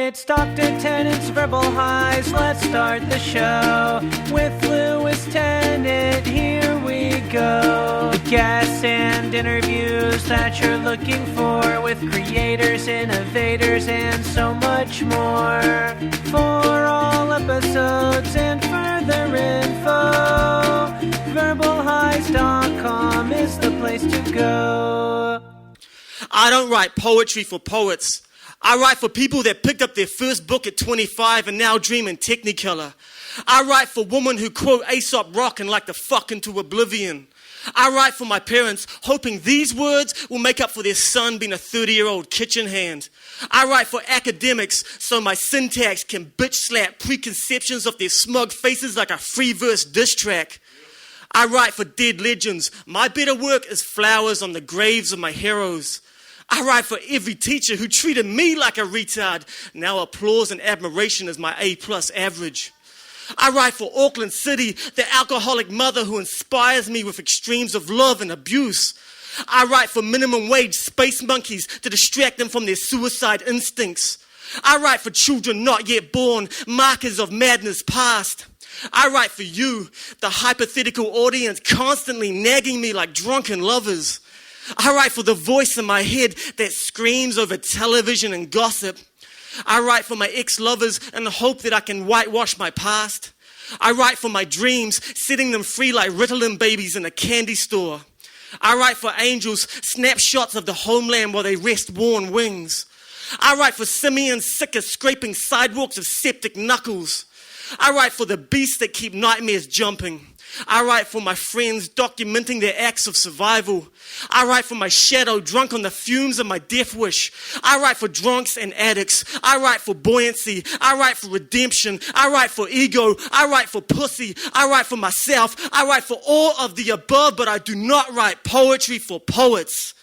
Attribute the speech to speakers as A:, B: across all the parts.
A: It's Dr. Tennant's Verbal Highs. Let's start the show with Lewis Tennant. Here we go. The guests and interviews that you're looking for with creators, innovators, and so much more. For all episodes and further info, verbalhighs.com is the place to go.
B: I don't write poetry for poets. I write for people that picked up their first book at 25 and now dream in Technicolor. I write for women who quote Aesop Rock and like to fuck into oblivion. I write for my parents, hoping these words will make up for their son being a 30-year-old kitchen hand. I write for academics so my syntax can bitch slap preconceptions of their smug faces like a free verse diss track. I write for dead legends. My better work is flowers on the graves of my heroes. I write for every teacher who treated me like a retard. Now applause and admiration is my A+ average. I write for Auckland City, the alcoholic mother who inspires me with extremes of love and abuse. I write for minimum wage space monkeys to distract them from their suicide instincts. I write for children not yet born, markers of madness past. I write for you, the hypothetical audience constantly nagging me like drunken lovers. I write for the voice in my head that screams over television and gossip. I write for my ex-lovers in the hope that I can whitewash my past. I write for my dreams, setting them free like Ritalin babies in a candy store. I write for angels, snapshots of the homeland while they rest worn wings. I write for simians sick of scraping sidewalks of septic knuckles. I write for the beasts that keep nightmares jumping. I write for my friends documenting their acts of survival. I write for my shadow drunk on the fumes of my death wish. I write for drunks and addicts. I write for buoyancy. I write for redemption. I write for ego. I write for pussy. I write for myself. I write for all of the above, but I do not write poetry for poets.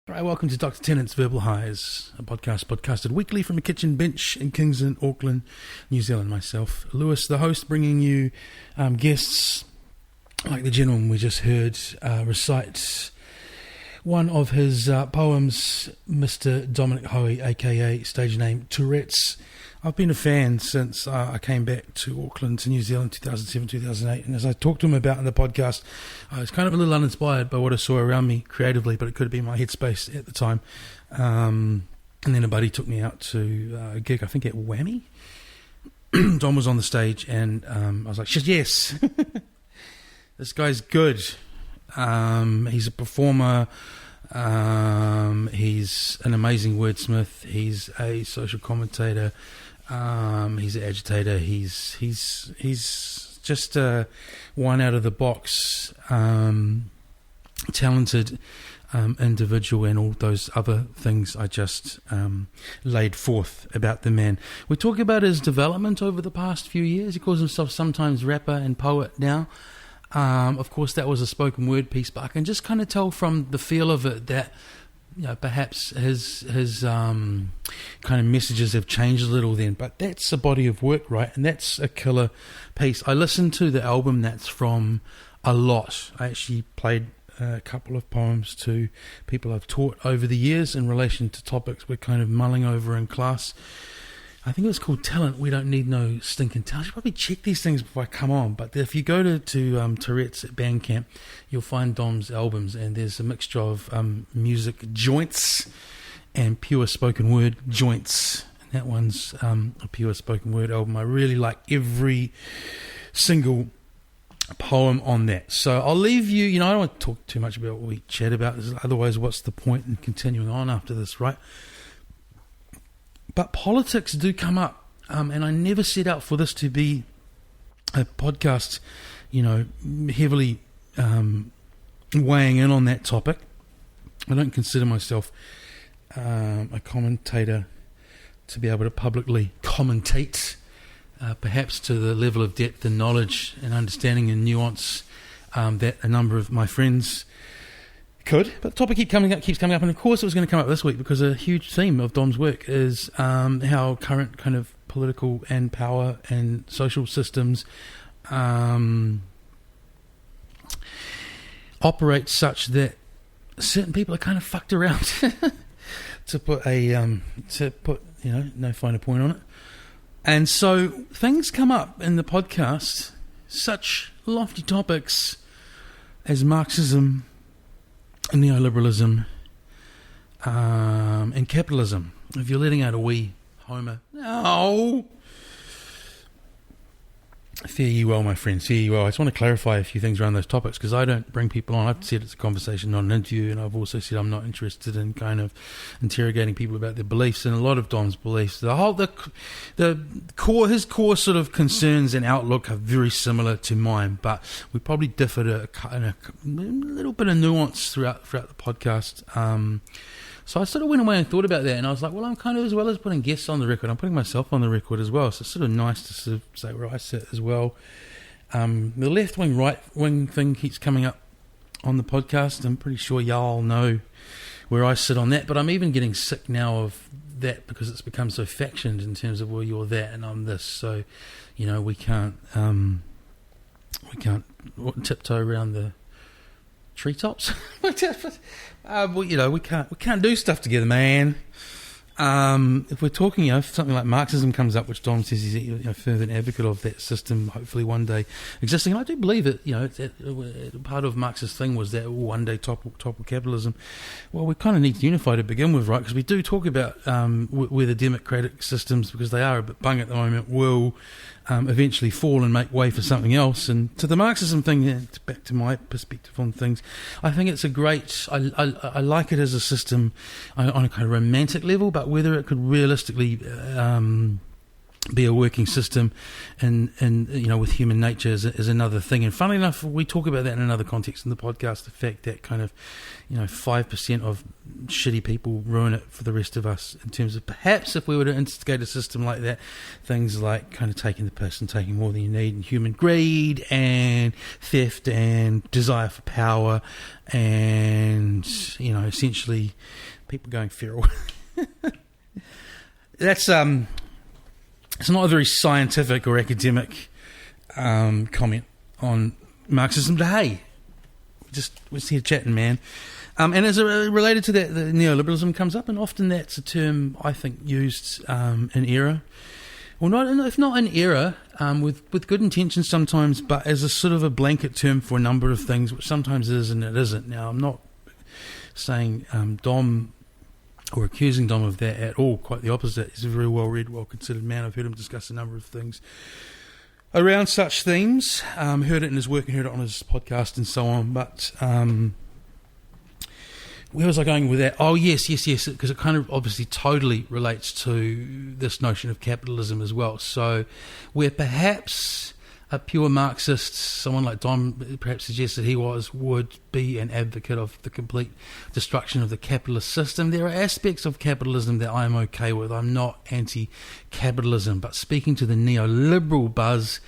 C: Right, welcome to Dr. Tennant's Verbal Highs, a podcast podcasted weekly from a kitchen bench in Kingston, Auckland, New Zealand. Myself, Lewis, the host, bringing you guests like the gentleman we just heard recite one of his poems, Mr. Dominic Hoey, aka stage name Tourettes. I've been a fan since I came back to Auckland, to New Zealand, 2007, 2008. And as I talked to him about in the podcast, I was kind of a little uninspired by what I saw around me creatively, but it could have been my headspace at the time. And then a buddy took me out to a gig, I think at Whammy. Dom was on the stage, and I was like, yes, this guy's good. He's a performer. He's an amazing wordsmith. He's a social commentator. He's an agitator. He's just one out of the box, talented individual, and all those other things I just laid forth about the man. We talk about his development over the past few years. He calls himself sometimes rapper and poet now. Of course, that was a spoken word piece, but I can just kind of tell from the feel of it that, you know, perhaps his kind of messages have changed a little then. But that's a body of work, right? And that's a killer piece. I listened to the album that's from a lot. I actually played a couple of poems to people I've taught over the years in relation to topics we're kind of mulling over in class. I think it was called Talent. We Don't Need No Stinking Talent. I should probably check these things before I come on. But if you go to Tourettes at Bandcamp, you'll find Dom's albums, and there's a mixture of music joints and pure spoken word joints. And that one's a pure spoken word album. I really like every single poem on that. So I'll leave you, I don't want to talk too much about what we chat about. Otherwise, what's the point in continuing on after this, right? But politics do come up, and I never set out for this to be a podcast, heavily weighing in on that topic. I don't consider myself a commentator to be able to publicly commentate, perhaps to the level of depth and knowledge and understanding and nuance that a number of my friends could. But the topic keeps coming up, and of course it was going to come up this week because a huge theme of Dom's work is how current kind of political and power and social systems operate such that certain people are kind of fucked around, to put no finer point on it. And so things come up in the podcast, such lofty topics as Marxism, neoliberalism, and capitalism. If you're letting out a wee Homer, no. Fare ye well, my friends, fare ye well. I just want to clarify a few things around those topics, because I don't bring people on. I've said it's a conversation, not an interview, and I've also said I'm not interested in kind of interrogating people about their beliefs. And a lot of Dom's beliefs, his core sort of concerns and outlook are very similar to mine, but we probably differ in a little bit of nuance throughout the podcast. So I sort of went away and thought about that, and I was like, well, I'm kind of, as well as putting guests on the record, I'm putting myself on the record as well. So it's sort of nice to sort of say where I sit as well. The left-wing, right-wing thing keeps coming up on the podcast. I'm pretty sure y'all know where I sit on that, but I'm even getting sick now of that, because it's become so factioned in terms of, well, you're that and I'm this. So, we can't tiptoe around the treetops. We can't do stuff together, man. If we're talking, if something like Marxism comes up, which Dom says he's a fervent advocate of that system, hopefully one day existing, and I do believe that, part of Marx's thing was that one day topple capitalism. Well, we kind of need to unify to begin with, right? Because we do talk about where the democratic systems, because they are a bit bung at the moment, will eventually fall and make way for something else. And to the Marxism thing, back to my perspective on things, I think it's a great, I like it as a system on a kind of romantic level, but whether it could realistically be a working system and with human nature is another thing. And funnily enough, we talk about that in another context in the podcast, the fact that kind of 5% of shitty people ruin it for the rest of us, in terms of perhaps if we were to instigate a system like that, things like kind of taking the piss and taking more than you need, and human greed and theft and desire for power, and essentially people going feral. That's it's not a very scientific or academic comment on Marxism, but hey, we're just here chatting, man. And as related to that, the neoliberalism comes up, and often that's a term I think used in error. Well, if not in error, with good intentions sometimes, but as a sort of a blanket term for a number of things, which sometimes is and it isn't. Now, I'm not saying Dom or accusing Dom of that at all, quite the opposite. He's a very well-read, well-considered man. I've heard him discuss a number of things around such themes, heard it in his work and heard it on his podcast and so on, but where was I going with that? Oh, yes, because it kind of obviously totally relates to this notion of capitalism as well. So where perhaps a pure Marxist, someone like Dom perhaps suggested he would be an advocate of the complete destruction of the capitalist system. There are aspects of capitalism that I'm okay with. I'm not anti-capitalism, but speaking to the neoliberal buzz,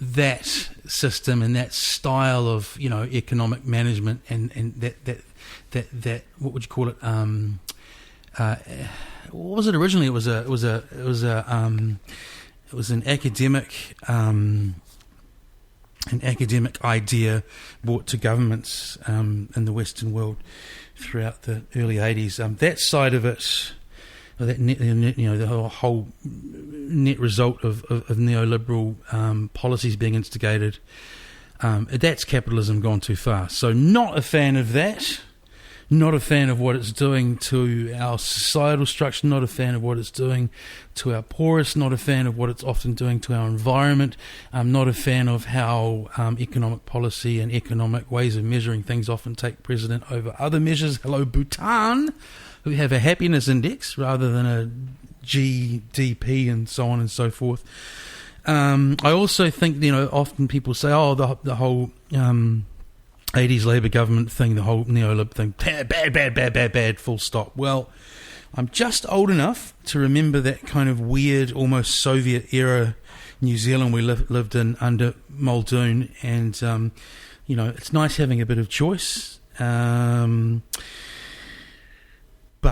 C: that system and that style of economic management and that what would you call it? What was it originally? It was an academic idea brought to governments in the Western world throughout the early 80s. That side of it, the whole net result of neoliberal policies being instigated, that's capitalism gone too far. So not a fan of that. Not a fan of what it's doing to our societal structure, not a fan of what it's doing to our poorest, not a fan of what it's often doing to our environment. I'm not a fan of how economic policy and economic ways of measuring things often take precedent over other measures. Hello, Bhutan, who have a happiness index rather than a GDP and so on and so forth. I also think, often people say, the whole 80s Labour government thing, the whole neolib thing, bad, full stop. Well, I'm just old enough to remember that kind of weird, almost Soviet-era New Zealand we lived in under Muldoon, and, it's nice having a bit of choice. But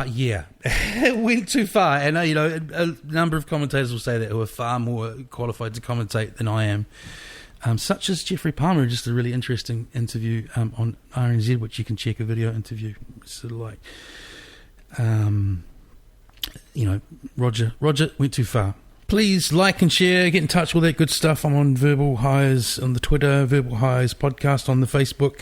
C: yeah, it went too far. And, a number of commentators will say that who are far more qualified to commentate than I am such as Jeffrey Palmer, just a really interesting interview on RNZ, which you can check, a video interview, sort of like, Roger went too far. Please like and share, get in touch with that good stuff. I'm on Verbal Highs on the Twitter, Verbal Highs podcast on the Facebook,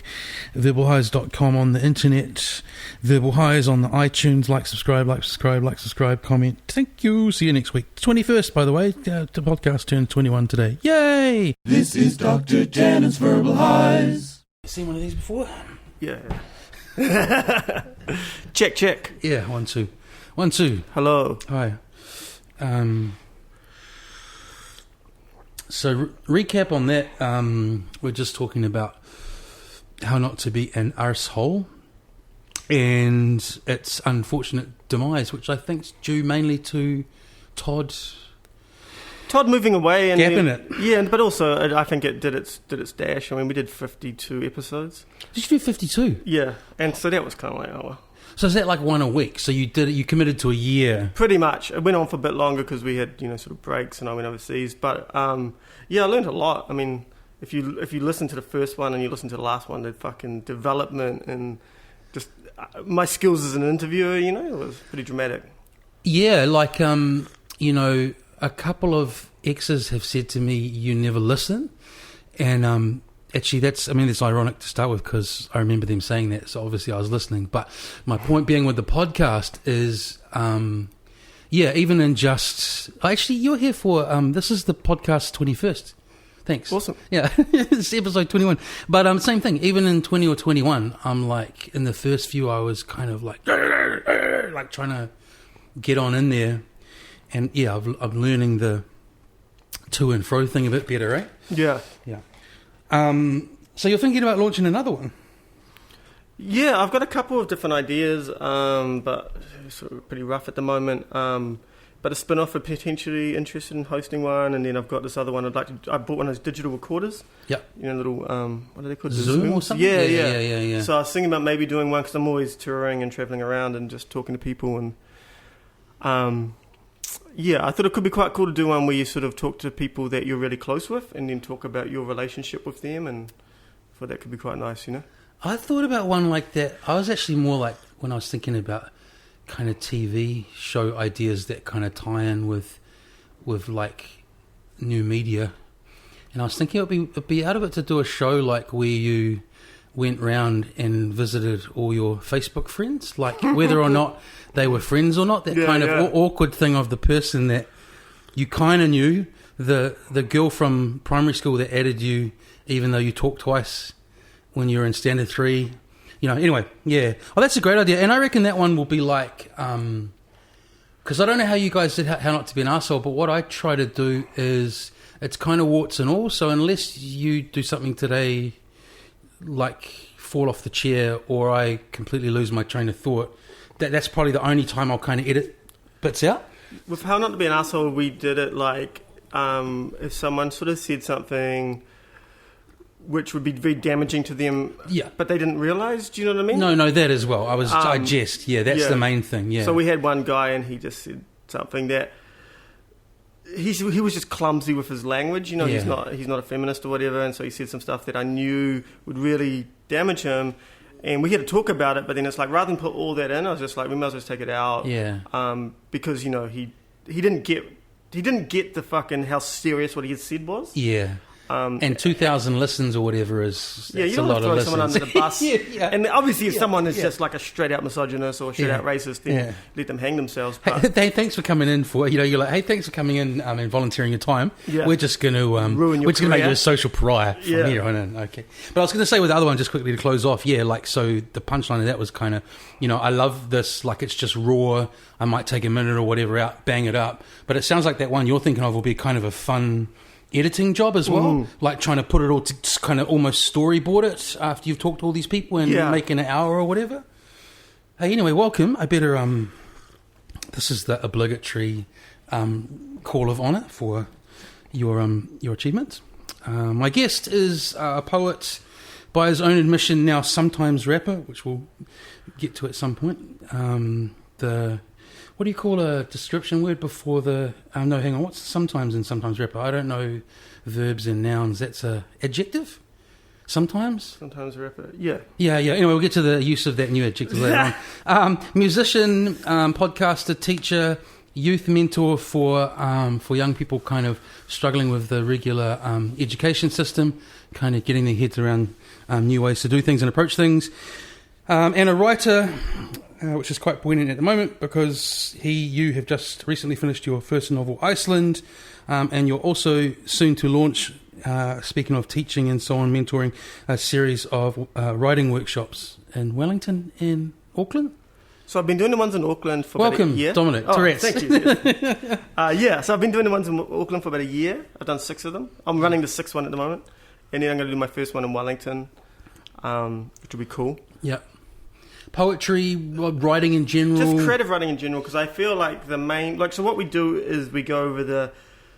C: verbalhighs.com on the internet, Verbal Highs on the iTunes. Like, subscribe, comment. Thank you. See you next week. 21st, by the way. The podcast turned 21 today. Yay!
D: This is Dr. Tannen's Verbal Highs.
C: You seen one of these before?
B: Yeah. Check.
C: Yeah, 1, 2. 1, 2.
B: Hello.
C: Hi. So recap on that. We're just talking about how not to be an arsehole and its unfortunate demise, which I think is due mainly to Todd
B: moving away and
C: gapping it.
B: Yeah, but also I think it did its dash. I mean, we did 52 episodes.
C: Did you do 52?
B: Yeah, and so that was kind of like, oh well.
C: So is that like one a week? So you committed to a year?
B: Pretty much. It went on for a bit longer because we had, sort of breaks and I went overseas. But, yeah, I learned a lot. I mean, if you listen to the first one and you listen to the last one, the fucking development and just my skills as an interviewer, it was pretty dramatic.
C: Yeah, like, a couple of exes have said to me, you never listen. And actually, it's ironic to start with because I remember them saying that, so obviously I was listening. But my point being with the podcast is, even in just... Actually, you're here for... this is the podcast 21st. Thanks.
B: Awesome.
C: Yeah, it's episode 21. But same thing, even in 20 or 21, I'm like, in the first few, I was kind of like trying to get on in there. And yeah, I'm learning the to and fro thing a bit better, right?
B: Yeah.
C: Yeah. So you're thinking about launching another one?
B: Yeah, I've got a couple of different ideas, but sort of pretty rough at the moment. But a spin-off, are potentially interested in hosting one, and then I've got this other one. I bought one of those digital recorders.
C: Yeah.
B: Little what are they called?
C: Zoom or something?
B: Yeah. So I was thinking about maybe doing one because I'm always touring and traveling around and just talking to people and. I thought it could be quite cool to do one where you sort of talk to people that you're really close with and then talk about your relationship with them, and I thought that could be quite nice,
C: I thought about one like that. I was actually more like when I was thinking about kind of TV show ideas that kind of tie in with like new media, and I was thinking it'd be out of it to do a show like where you went round and visited all your Facebook friends, like whether or not they were friends or not, that kind of awkward thing of the person that you kind of knew, the girl from primary school that added you even though you talked twice when you were in standard 3. Anyway, yeah. Oh, that's a great idea. And I reckon that one will be like, because I don't know how you guys did how not to be an arsehole, but what I try to do is it's kind of warts and all. So unless you do something today like fall off the chair or I completely lose my train of thought, that's probably the only time I'll kind of edit bits out.
B: With How Not to Be an Arsehole, we did it like if someone sort of said something which would be very damaging to them, but they didn't realise, do you know what I mean?
C: No, that as well. I jest, that's the main thing, yeah.
B: So we had one guy and he just said something that he was just clumsy with his language, he's not a feminist or whatever, and so he said some stuff that I knew would really damage him, and we had to talk about it, but then it's like, rather than put all that in, I was just like, we might as well just take it out, because, he didn't get the fucking how serious what he had said was.
C: Yeah. And 2,000 listens or whatever is
B: you don't
C: a lot
B: throw
C: of
B: someone under the bus. And obviously, if someone is just like a straight out misogynist or straight out racist, then let them hang themselves. But
C: hey, thanks for coming in you're like, hey, thanks for coming in and volunteering your time. Yeah. We're just going to
B: ruin your
C: we're just going to make you a social pariah from here on in. Okay. But I was going to say with the other one, just quickly to close off, so the punchline of that was kind of, I love this, like it's just raw. I might take a minute or whatever out, bang it up. But it sounds like that one you're thinking of will be kind of a fun editing job as well, like trying to put it all to kind of almost storyboard it after you've talked to all these people and make an hour or whatever. Hey, anyway, welcome. I better this is the obligatory call of honour for your achievements. My guest is a poet, by his own admission, now sometimes rapper, which we'll get to at some point. What do you call a description word before the... no, hang on. What's sometimes and sometimes rapper? I don't know verbs and nouns. That's a adjective sometimes.
B: Sometimes a rapper. Yeah.
C: Yeah. Anyway, we'll get to the use of that new adjective later on. Musician, podcaster, teacher, youth mentor for young people kind of struggling with the regular education system, kind of getting their heads around new ways to do things and approach things. And a writer, which is quite poignant at the moment because you have just recently finished your first novel, Iceland, and you're also soon to launch, speaking of teaching and so on, mentoring, a series of writing workshops in Wellington and Auckland.
B: So I've been doing the ones in Auckland for about a year.
C: Welcome, Dominic. Tourettes.
B: Thank you. So I've been doing the ones in Auckland for about a year. I've done 6 of them. I'm running the 6th one at the moment. And then I'm going to do my first one in Wellington, which will be cool.
C: Yeah. Poetry, writing in general?
B: Just creative writing in general, because I feel like the main... so what we do is we go over the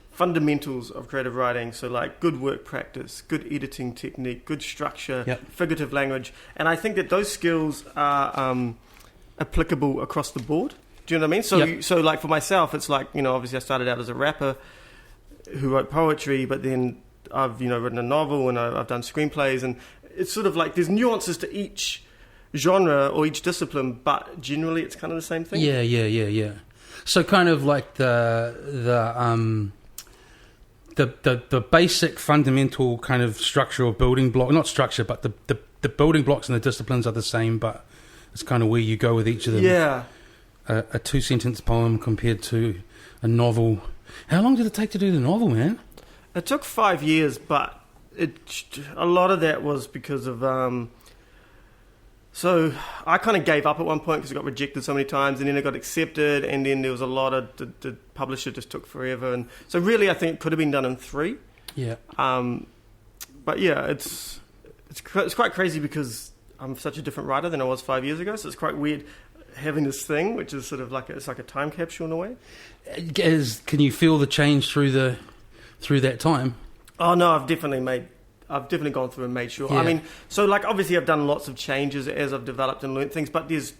B: fundamentals of creative writing. So like good work practice, good editing technique, good structure, figurative language. And I think that those skills are applicable across the board. Do you know what I mean? So like for myself, it's like, obviously I started out as a rapper who wrote poetry, but then I've, written a novel and I've done screenplays, and it's sort of like there's nuances to each genre or each discipline, but generally it's kind of the same thing.
C: Yeah. So kind of like the basic fundamental kind of structure or building block, not structure, but the building blocks and the disciplines are the same, but it's kind of where you go with each of them. Yeah. A 2-sentence poem compared to a novel. How long did it take to do the novel, man?
B: It took 5 years, but a lot of that was because of... So I kind of gave up at one point because it got rejected so many times, and then it got accepted, and then there was a lot of... The publisher just took forever. And so really I think it could have been done in 3. Yeah. But yeah, it's quite crazy because I'm such a different writer than I was 5 years ago, so it's quite weird having this thing, which is sort of like it's like a time capsule in a way.
C: Can you feel the change through that time?
B: Oh no, I've definitely gone through and made sure. Yeah. I mean, so like obviously I've done lots of changes as I've developed and learned things, but there's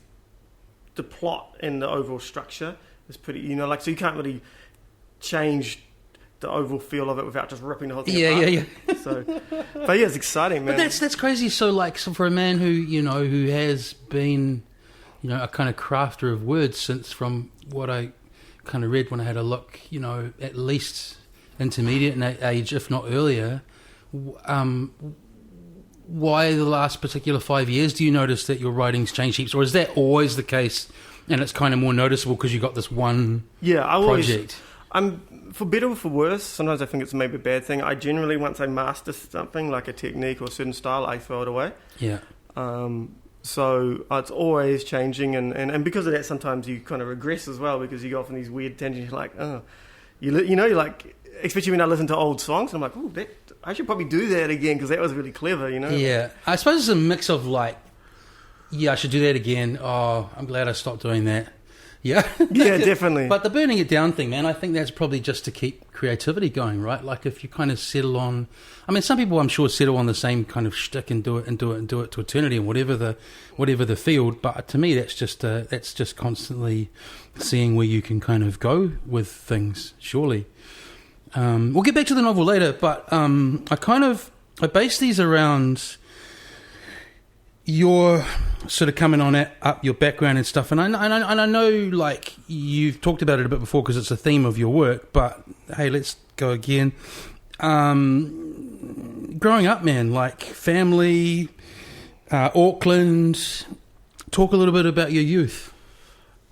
B: the plot and the overall structure is pretty, so you can't really change the overall feel of it without just ripping the whole thing apart. Yeah. So, but yeah, it's exciting, man.
C: But that's crazy. So for a man who has been, a kind of crafter of words since, from what I kind of read when I had a look, at least intermediate in age, if not earlier. Why the last particular 5 years do you notice that your writing's changed heaps, or is that always the case and it's kind of more noticeable because you got this one project?
B: For better or for worse, sometimes I think it's maybe a bad thing. I generally, once I master something like a technique or a certain style, I throw it away. Yeah. So it's always changing, and because of that, sometimes you kind of regress as well, because you go off on these weird tangents. You're like, you're like, especially when I listen to old songs, and I'm like, oh, I should probably do that again because that was really clever,
C: Yeah, I suppose it's a mix of like, I should do that again. Oh, I'm glad I stopped doing that. Yeah.
B: Yeah, definitely.
C: But the burning it down thing, man, I think that's probably just to keep creativity going, right? Like if you kind of settle on... I mean, some people I'm sure settle on the same kind of shtick and do it to eternity and whatever the field. But to me, that's just constantly seeing where you can kind of go with things, surely. We'll get back to the novel later, but I base these around... You're sort of coming on up your background and stuff, and I know like you've talked about it a bit before because it's a theme of your work. But hey, let's go again. Growing up, man, like family, Auckland. Talk a little bit about your youth.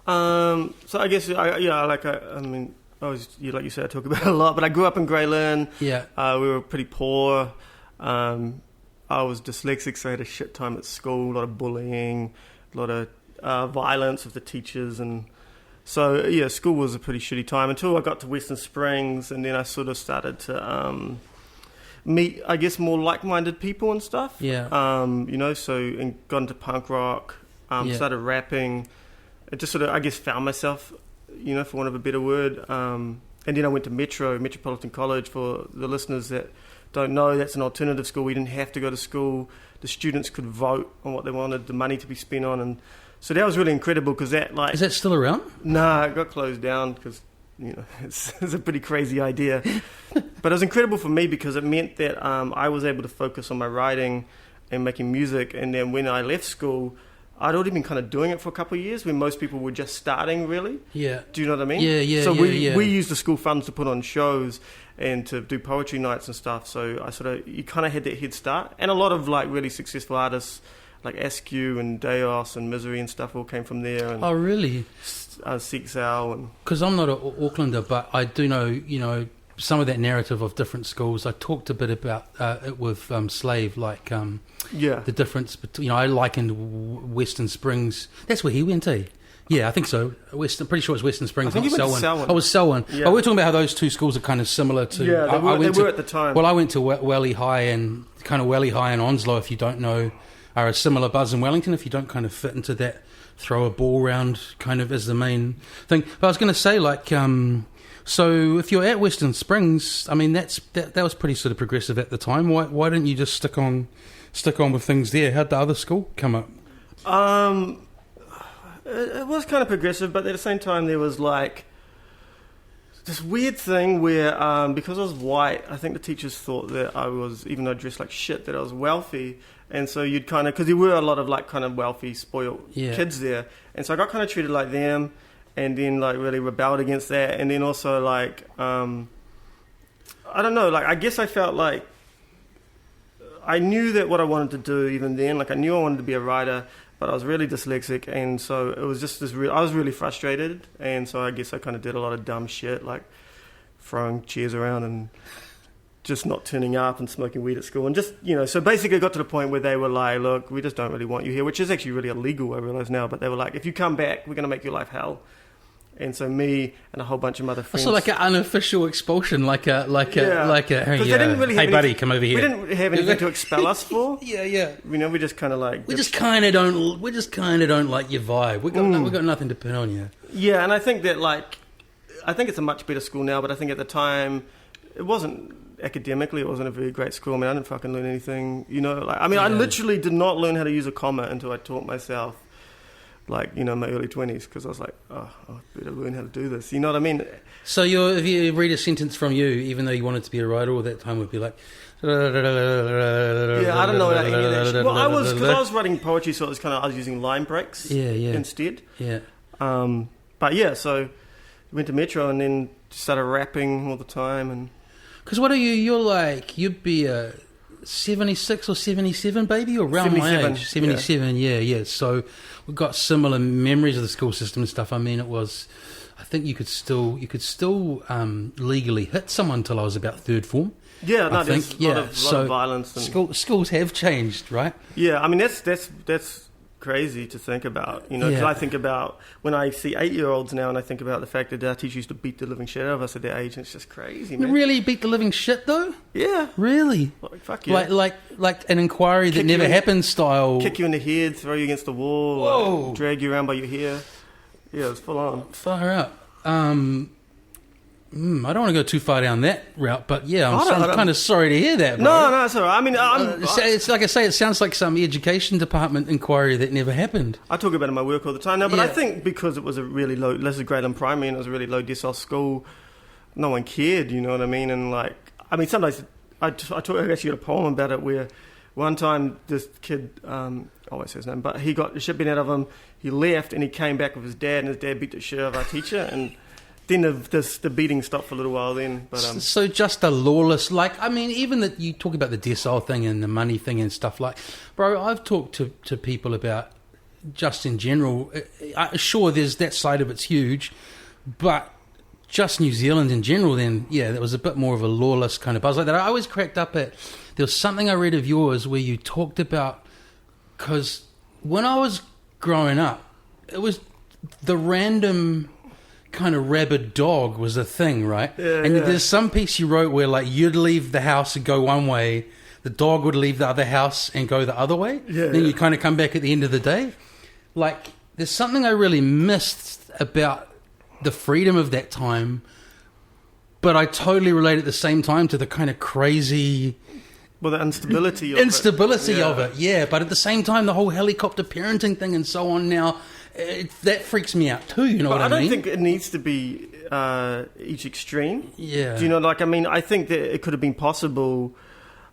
B: So I guess like you said, I talk about it a lot. But I grew up in Grey Lynn. Yeah, we were pretty poor. I was dyslexic, so I had a shit time at school, a lot of bullying, a lot of violence with the teachers. And so, yeah, school was a pretty shitty time until I got to Western Springs, and then I sort of started to meet, I guess, more like-minded people and stuff. Yeah. And got into punk rock, started rapping. It just sort of, I guess, found myself, for want of a better word. And then I went to Metropolitan College. For the listeners that don't know, that's an alternative school. We didn't have to go to school. The students could vote on what they wanted the money to be spent on, and so that was really incredible because that, like...
C: Is that still around?
B: Nah, it got closed down because
E: it's a pretty crazy idea. But it was incredible for me because it meant that I was able to focus on my writing and making music. And then when I left school, I'd already been kind of doing it for a couple of years when most people were just starting, really.
C: Yeah.
E: Do you know what I mean?
C: Yeah.
E: So we used the school funds to put on shows and to do poetry nights and stuff. So you kind of had that head start. And a lot of like really successful artists like Askew and Deos and Misery and stuff all came from there. And
C: Oh, really?
E: Six Al and...
C: Because I'm not an Aucklander, but I do know, some of that narrative of different schools. I talked a bit about it with Slave, like the difference between, I likened Western Springs. That's where he went, eh? Yeah, I think so. I'm pretty sure it's Western Springs,
E: I think
C: not
E: he went to
C: Selwyn.
E: Selwyn.
C: Oh, it was Selwyn.
E: Yeah.
C: But we're talking about how those two schools are kind of similar to...
E: Yeah, they were at the time.
C: Well, I went to Welly High, and kind of Welly High and Onslow, if you don't know, are a similar buzz in Wellington. If you don't kind of fit into that throw a ball round kind of as the main thing. But I was going to say, like... So if you're at Western Springs, I mean that was pretty sort of progressive at the time. Why didn't you just stick on with things there? How'd the other school come up?
E: It was kind of progressive, but at the same time there was like this weird thing where because I was white, I think the teachers thought that I was, even though I dressed like shit, that I was wealthy. And so you'd kind of, because there were a lot of like kind of wealthy, spoiled kids there, and so I got kind of treated like them. And then, like, really rebelled against that. And then also, like, I don't know, like, I guess I felt like I knew that what I wanted to do even then. Like, I knew I wanted to be a writer, but I was really dyslexic. And so it was just I was really frustrated. And so I guess I kind of did a lot of dumb shit, like throwing chairs around and just not turning up and smoking weed at school. And just, so basically it got to the point where they were like, look, we just don't really want you here, which is actually really illegal, I realise now. But they were like, if you come back, we're going to make your life hell. And so me and a whole bunch of other friends.
C: So like an unofficial expulsion, like a hey,
E: they didn't really
C: hey buddy, come over here.
E: We didn't have anything to expel us for.
C: Yeah.
E: We just kind of like
C: we just kind of don't like your vibe. We got nothing to pin on you.
E: Yeah, and I think that I think it's a much better school now, but I think at the time it wasn't academically. It wasn't a very great school. I mean, I didn't fucking learn anything. I literally did not learn how to use a comma until I taught myself. Like, my early 20s, because I was like, I better learn how to do this. You know what I mean?
C: So if you read a sentence from you, even though you wanted to be a writer all that time, would be like...
E: Yeah, I don't know any of that shit. Well, because I was writing poetry, so I was using line breaks instead.
C: Yeah.
E: But yeah, so went to Metro and then started rapping all the time. And
C: because what are you? You're like, you'd be a 76 or 77, baby, or around
E: 77,
C: my age. 77, yeah. So we've got similar memories of the school system and stuff. I mean, it was, I think you could still legally hit someone till I was about third form.
E: Yeah, no,
C: I think.
E: there's a lot of violence. And
C: schools have changed, right?
E: Yeah, I mean, that's crazy to think about, because I think about when I see 8-year-olds now and I think about the fact that our teachers used to beat the living shit out of us at their age, and it's just crazy, man.
C: Really beat the living shit, though?
E: Yeah.
C: Really?
E: Like, fuck yeah.
C: Like an inquiry that never happened style.
E: Kick you in the head, throw you against the wall,
C: whoa,
E: drag you around by your hair. Yeah, it was full on.
C: Far out. I don't want to go too far down that route, but yeah, I'm kind of sorry to hear that, bro.
E: No, it's all right. I mean,
C: it's like I say, it sounds like some education department inquiry that never happened.
E: I talk about it in my work all the time now, but I think because it was a really low, this is Greyland Primary, and it was a really low decile school, no one cared, you know what I mean? And sometimes I actually got a poem about it where one time this kid, I won't say his name, but he got the shit beaten out of him, he left, and he came back with his dad, and his dad beat the shit out of our teacher, and then the beating stopped for a little while then. But
C: so just a lawless, even that you talk about the decile thing and the money thing and stuff like, bro, I've talked to people about just in general, sure there's that side of it's huge, but just New Zealand in general then, yeah, there was a bit more of a lawless kind of buzz like that. I always cracked up at, there was something I read of yours where you talked about, because when I was growing up, it was the random kind of rabid dog was a thing, right?
E: Yeah,
C: and there's some piece you wrote where you'd leave the house and go one way, the dog would leave the other house and go the other way. Then you kind of come back at the end of the day. There's something I really missed about the freedom of that time, but I totally relate at the same time to the kind of crazy...
E: Well, the instability of
C: it. Yeah. But at the same time, the whole helicopter parenting thing and so on now... that freaks me out too, you know what I mean?
E: I don't think it needs to be... each extreme.
C: Yeah.
E: Do you know, like, I mean, I think that it could have been possible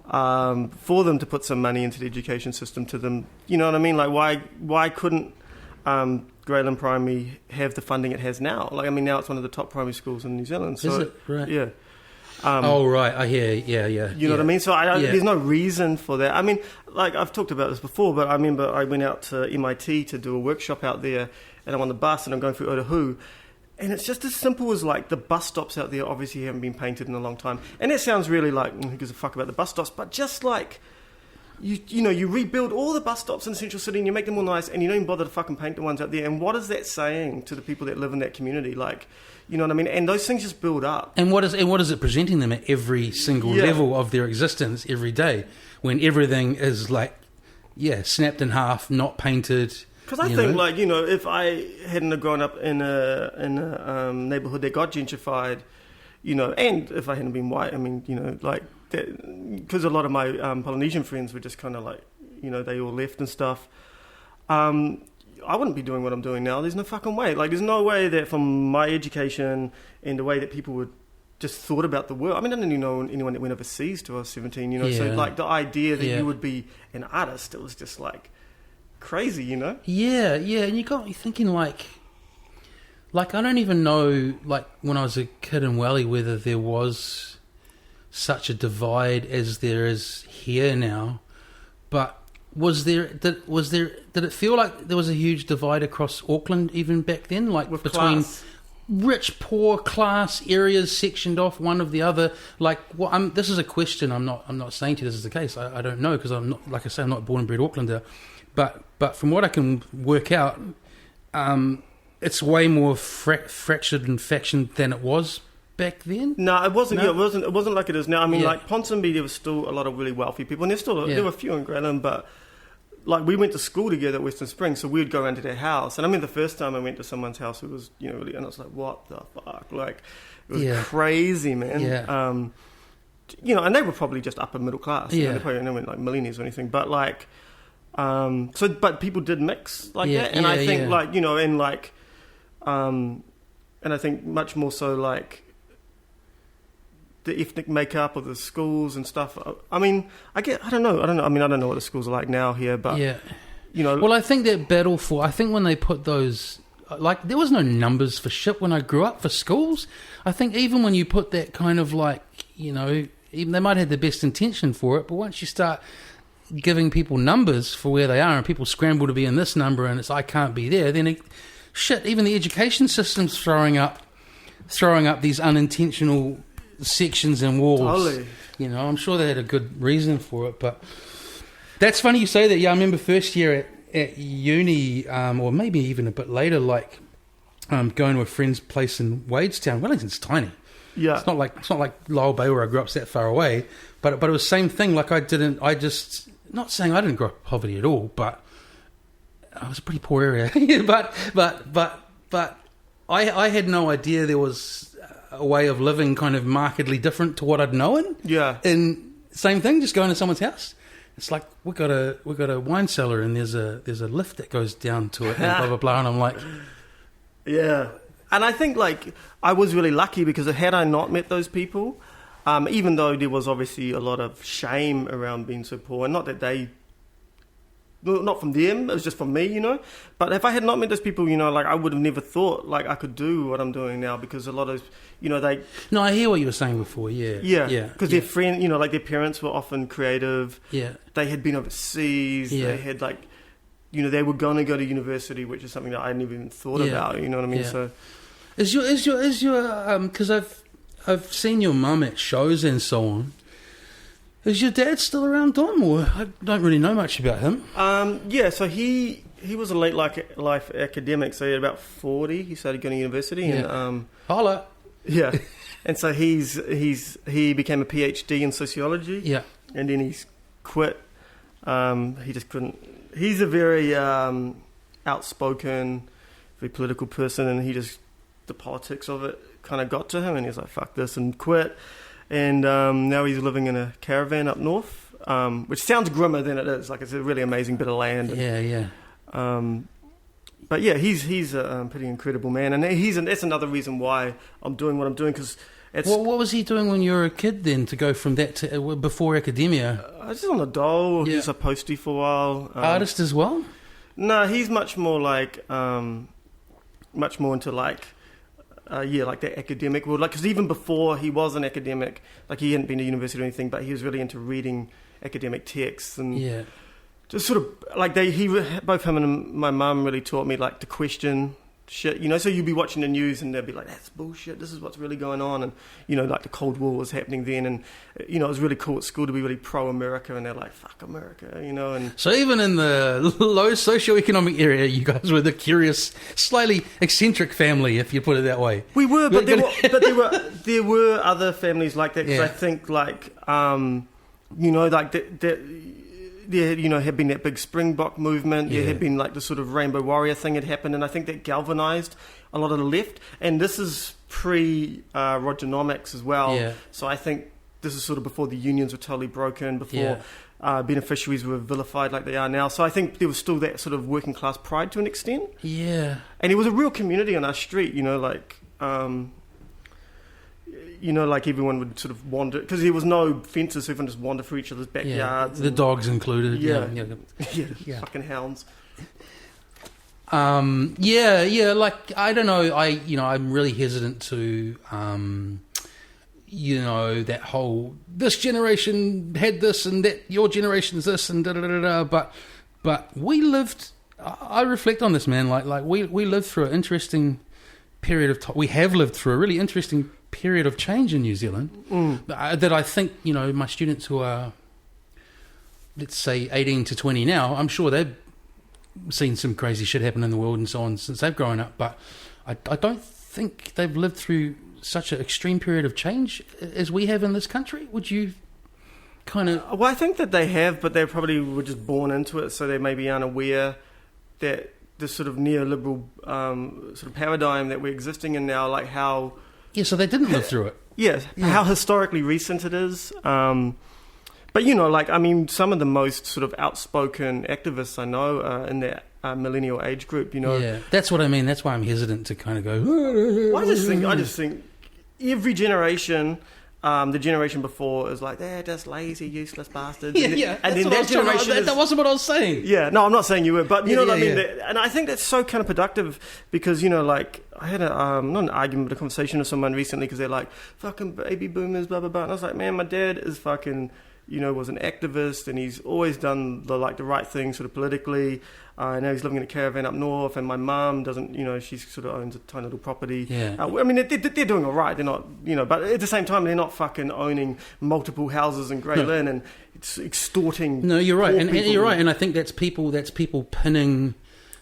E: for them to put some money into the education system to them. You know what I mean? Like, why couldn't Greyland Primary have the funding it has now? Like, I mean, now it's one of the top primary schools in New Zealand. So,
C: Is it? Right.
E: Yeah.
C: Oh, right. I hear. Yeah.
E: You know what I mean? So there's no reason for that. I mean, like, I've talked about this before, but I remember I went out to MIT to do a workshop out there, and I'm on the bus and I'm going through Otahu, and it's just as simple as, like, the bus stops out there obviously haven't been painted in a long time. And that sounds really like, who gives a fuck about the bus stops? But just like, you rebuild all the bus stops in Central City and you make them all nice, and you don't even bother to fucking paint the ones out there. And what is that saying to the people that live in that community? Like, you know what I mean? And those things just build up.
C: And what is it presenting them at every single level of their existence every day, when everything is like, snapped in half, not painted?
E: Because I think, like, you know, if I hadn't have grown up in a neighborhood that got gentrified, you know, and if I hadn't been white, I mean, you know, like, because a lot of my Polynesian friends were just kind of like, you know, they all left and stuff. I wouldn't be doing what I'm doing now. There's no fucking way. Like, there's no way that from my education and the way that people would just thought about the world. I mean, I didn't even know anyone that went overseas till I was 17, you know. So, like, the idea that you would be an artist, it was just, like, crazy, you know?
C: Yeah. And you got me thinking, like, I don't even know, like, when I was a kid in Welly, whether there was such a divide as there is here now. But did it feel like there was a huge divide across Auckland even back then, like
E: with
C: between
E: class.
C: Rich, poor, class areas sectioned off one of the other? Like, this is a question. I'm not saying to you this is the case. I don't know, because I'm not, like I say, I'm not born and bred Aucklander. But from what I can work out, it's way more fractured and factioned than it was back then.
E: No, it wasn't.
C: No?
E: Yeah, it wasn't like it is now. I mean, like, Ponsonby, there was still a lot of really wealthy people, and there were a few in Greyland, but, like, we went to school together at Western Springs, so we would go around to their house. And I mean, the first time I went to someone's house, it was, you know, really, and I was like, what the fuck? Like, it was crazy, man.
C: Yeah.
E: You know, and they were probably just upper middle class.
C: Yeah.
E: You know, they probably weren't like millionaires or anything, but, like, but people did mix like that, and I think like, you know, and like, and I think much more so, like, the ethnic makeup of the schools and stuff. I mean, I don't know. I mean, I don't know what the schools are like now here, but you know.
C: Well, I think that battle I think when they put those, like, there was no numbers for shit when I grew up for schools. I think even when you put that kind of, like, you know, even they might have the best intention for it, but once you start giving people numbers for where they are and people scramble to be in this number and it's I can't be there, then even the education system's throwing up these unintentional sections and walls.
E: Totally.
C: You know, I'm sure they had a good reason for it, but that's funny you say that. Yeah, I remember first year at uni, or maybe even a bit later, like, going to a friend's place in Wadestown. Wellington's tiny.
E: Yeah.
C: It's not like Lowell Bay where I grew up that far away, but it was the same thing. Like, not saying I didn't grow up in poverty at all, but I was a pretty poor area. but I had no idea there was a way of living kind of markedly different to what I'd known.
E: Yeah.
C: And same thing, just going to someone's house. It's like, we got a wine cellar and there's a lift that goes down to it and blah blah blah, and I'm like,
E: yeah. And I think, like, I was really lucky because had I not met those people, even though there was obviously a lot of shame around being so poor, and not from them, it was just from me, you know. But if I had not met those people, you know, like, I would have never thought, like, I could do what I'm doing now, because a lot of, you know, they...
C: No, I hear what you were saying before, yeah.
E: Because their friend, you know, like, their parents were often creative.
C: Yeah.
E: They had been overseas.
C: Yeah.
E: They had, like, you know, they were going to go to university, which is something that I never even thought about, you know what I mean?
C: Yeah.
E: So...
C: Is your because I've seen your mum at shows and so on. Is your dad still around, Dom? Or I don't really know much about him.
E: Yeah, so he was a late life academic. So at about 40, he started going to university.
C: Yeah.
E: And
C: Holla.
E: yeah, and so he became a PhD in sociology.
C: Yeah,
E: and then he's quit. He just couldn't. He's a very outspoken, very political person, and the politics of it kind of got to him, and he's like, fuck this, and quit. And now he's living in a caravan up north, which sounds grimmer than it is. Like, it's a really amazing bit of land.
C: Yeah.
E: But yeah, he's a pretty incredible man, and that's another reason why I'm doing what I'm doing, because it's...
C: What was he doing when you were a kid then, to go from that to before academia?
E: I was just on the dole.
C: Yeah.
E: He was a postie for a while.
C: Artist as well?
E: No, he's much more like, much more into like, like the academic world. Like, because even before he was an academic, like he hadn't been to university or anything, but he was really into reading academic texts and just sort of like both him and my mum really taught me like to question shit, so you'd be watching the news and they'd be like, that's bullshit, this is what's really going on, and like the Cold War was happening then, and it was really cool at school to be really pro-America, and they're like, fuck America, and
C: so even in the low socioeconomic area, you guys were the curious, slightly eccentric family, if you put it that way.
E: We were, but there were other families like that, because I think like like there had been that big Springbok movement. There had been like the sort of Rainbow Warrior thing had happened, and I think that galvanised a lot of the left. And this is pre-Rogernomics as well. Yeah. So I think this is sort of before the unions were totally broken, before beneficiaries were vilified like they are now. So I think there was still that sort of working class pride to an extent.
C: Yeah.
E: And it was a real community on our street, like... like everyone would sort of wander, because there was no fences, so everyone just wandered through each other's backyards.
C: The dogs included.
E: Yeah, fucking hounds.
C: Like, I don't know, I'm really hesitant to, that whole, this generation had this and that, your generation's this and da-da-da-da-da, but we lived, I reflect on this, man, like we lived through an interesting period of time. We have lived through a really interesting period of change in New Zealand that I think, my students who are, let's say, 18 to 20 now, I'm sure they've seen some crazy shit happen in the world and so on since they've grown up, but I don't think they've lived through such an extreme period of change as we have in this country. Would you kind of...
E: Well, I think that they have, but they probably were just born into it, so they maybe aren't aware that this sort of neoliberal sort of paradigm that we're existing in now, like how...
C: Yeah, so they didn't live through it.
E: Yeah, how historically recent it is. But, some of the most sort of outspoken activists I know are in that millennial age group,
C: Yeah, that's what I mean. That's why I'm hesitant to kind of go...
E: Well, I just think every generation... the generation before is like, they're just lazy, useless bastards. And then that generation
C: that wasn't what I was saying.
E: Yeah, no, I'm not saying you were, but you know what I mean?
C: Yeah.
E: And I think that's so counterproductive because, I had not an argument, but a conversation with someone recently because they're like, fucking baby boomers, blah, blah, blah. And I was like, man, my dad is fucking... was an activist, and he's always done the right thing sort of politically. Now he's living in a caravan up north, and my mum doesn't, she sort of owns a tiny little property.
C: Yeah.
E: They're doing all right. They're not, but at the same time, they're not fucking owning multiple houses in Grey Lynn and it's extorting.
C: No, you're right, and you're right, and I think that's people pinning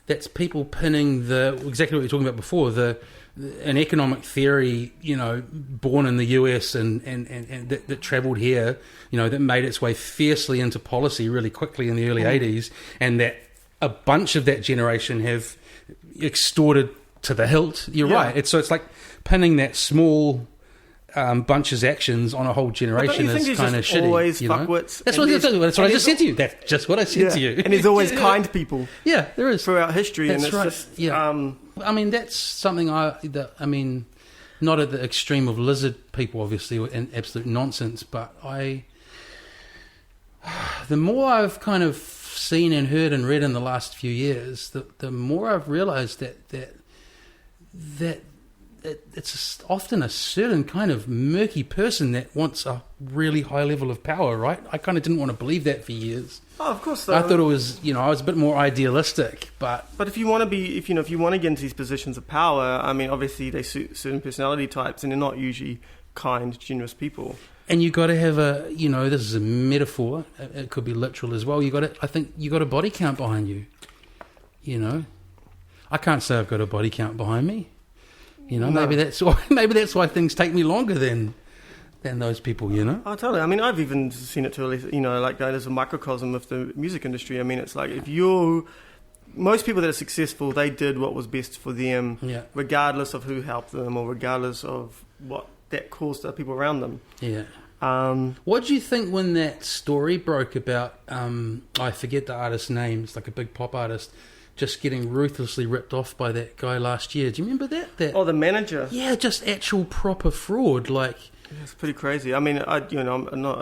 C: the exactly what you were talking about before, an economic theory, born in the US and that travelled here, that made its way fiercely into policy really quickly in the early 80s, and that a bunch of that generation have extorted to the hilt. You're right. It's like pinning that small bunch's actions on a whole generation is kind of shitty.
E: Always fuckwits.
C: That's what I just said to you. That's just what I said to you.
E: And there's always kind people.
C: Yeah, there is
E: throughout history.
C: That's
E: and it's
C: right.
E: just,
C: that's something not at the extreme of lizard people, obviously, and absolute nonsense. But the more I've kind of seen and heard and read in the last few years, the more I've realised that it's often a certain kind of murky person that wants a really high level of power, right? I kind of didn't want to believe that for years.
E: Oh, of course. Though.
C: I thought it was, I was a bit more idealistic, but
E: if you want to if you want to get into these positions of power, obviously they suit certain personality types, and they're not usually kind, generous people.
C: And you got to have this is a metaphor. It could be literal as well. I think you got a body count behind you. I can't say I've got a body count behind me. No. Maybe that's why things take me longer than those people.
E: Oh, totally. I've even seen it too. There's a microcosm of the music industry. It's like most people that are successful, they did what was best for them, regardless of who helped them or regardless of what that caused to people around them.
C: Yeah. What do you think when that story broke about? I forget the artist's name. It's like a big pop artist just getting ruthlessly ripped off by that guy last year. Do you remember that?
E: Oh, the manager.
C: Yeah, just actual proper fraud. Like,
E: it's pretty crazy. I mean, I'm not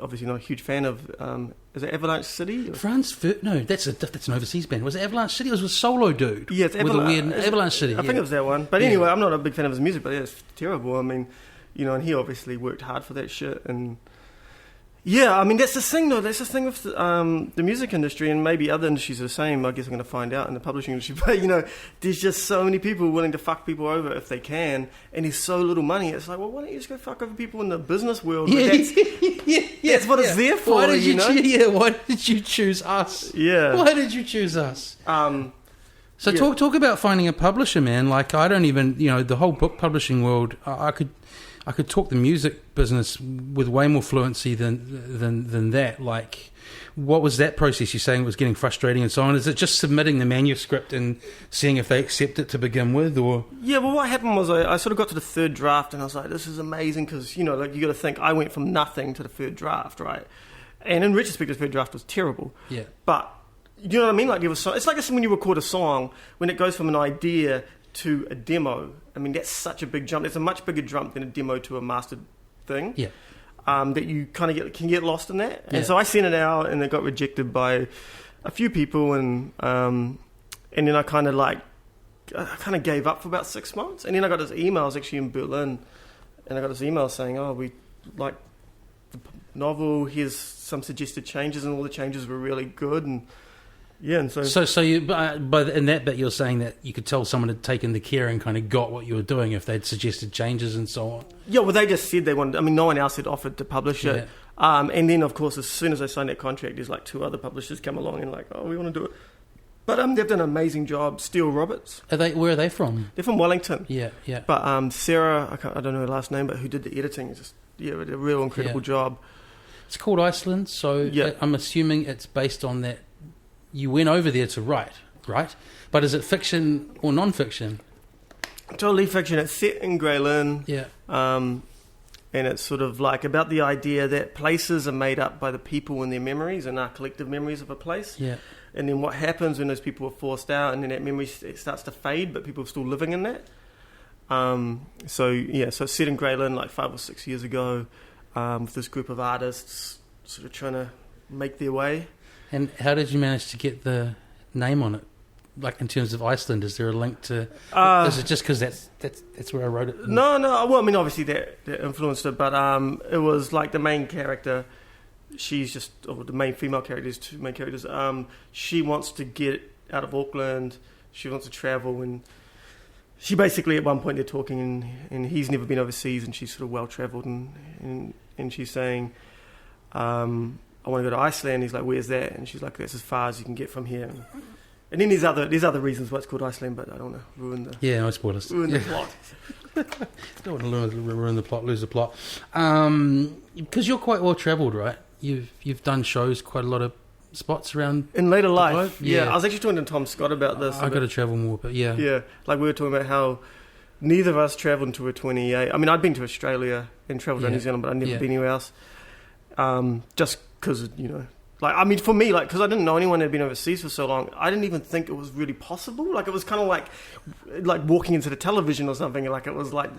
E: obviously not a huge fan of. Is it Avalanche City?
C: No, that's an overseas band. Was it Avalanche City? Or was it a solo dude?
E: Yeah, it's
C: Avalanche City.
E: I think it was that one. But anyway, I'm not a big fan of his music, but yeah, it's terrible. I mean, and he obviously worked hard for that shit. And yeah, I mean, that's the thing, though. That's the thing with the music industry, and maybe other industries are the same. I guess I'm going to find out in the publishing industry. But, there's just so many people willing to fuck people over if they can, and there's so little money. It's like, well, why don't you just go fuck over people in the business world?
C: Yeah,
E: that's what it's there for,
C: Why did why did you choose us?
E: Yeah.
C: Why did you choose us? So
E: yeah.
C: talk about finding a publisher, man. Like, I don't even, the whole book publishing world, I could talk the music business with way more fluency than that. Like, what was that process? You're saying it was getting frustrating and so on. Is it just submitting the manuscript and seeing if they accept it to begin with, or?
E: Yeah, well, what happened was I sort of got to the third draft and I was like, this is amazing because, you got to think I went from nothing to the third draft, right? And in retrospect, the third draft was terrible.
C: Yeah.
E: But, you know what I mean? Like, it's like when you record a song, when it goes from an idea to a demo. I mean, that's such a big jump. It's a much bigger jump than a demo to a mastered thing.
C: Yeah.
E: That you kind of can get lost in that.
C: Yeah.
E: And so I sent it out, and it got rejected by a few people, and then I kind of gave up for about 6 months, and then I got this email. I was actually in Berlin, and I got this email saying, "Oh, we like the novel. Here's some suggested changes," and all the changes were really good, and. Yeah, and
C: so you, but in that bit, you're saying that you could tell someone had taken the care and kind of got what you were doing if they'd suggested changes and so on.
E: Yeah, well, they just said they wanted. I mean, no one else had offered to publish it. And then, of course, as soon as I signed that contract, there's like 2 other publishers come along and like, oh, we want to do it. But they've done an amazing job. Steele Roberts.
C: Where are they from?
E: They're from Wellington.
C: Yeah.
E: But Sarah, I don't know her last name, but who did the editing, did a real incredible job.
C: It's called Iceland, so I'm assuming it's based on that. You went over there to write, right? But is it fiction or non-fiction?
E: Totally fiction. It's set in Grey Lynn.
C: Yeah.
E: And it's sort of like about the idea that places are made up by the people and their memories and our collective memories of a place.
C: Yeah.
E: And then what happens when those people are forced out and then that memory starts to fade, but people are still living in that. So it's set in Grey Lynn like 5 or 6 years ago with this group of artists sort of trying to make their way.
C: And how did you manage to get the name on it? Like in terms of Iceland, is there a link to? Is it just because that's where I wrote it?
E: No. Well, I mean, obviously that influenced it, but it was like the main character. She's the main female character. There's 2 main characters. She wants to get out of Auckland. She wants to travel, and she basically at one point they're talking, and he's never been overseas, and she's sort of well travelled, and she's saying. I want to go to Iceland. He's like, where's that? And she's like, that's as far as you can get from here. And then there's other reasons why it's called Iceland, but I don't want to ruin the
C: no spoilers.
E: Ruin the plot.
C: Don't want to ruin the plot, lose the plot. Because you're quite well travelled, right? You've done shows, quite a lot of spots around
E: in later life.
C: Globe. Yeah,
E: I was actually talking to Tom Scott about this.
C: I've got to travel more, but yeah,
E: like we were talking about how neither of us travelled until we were 28. I mean, I'd been to Australia and travelled to New Zealand, but I'd never been anywhere else. Just because, like, I mean, for me, like, because I didn't know anyone that had been overseas for so long, I didn't even think it was really possible. Like, it was kind of like walking into the television or something. Like, it was like...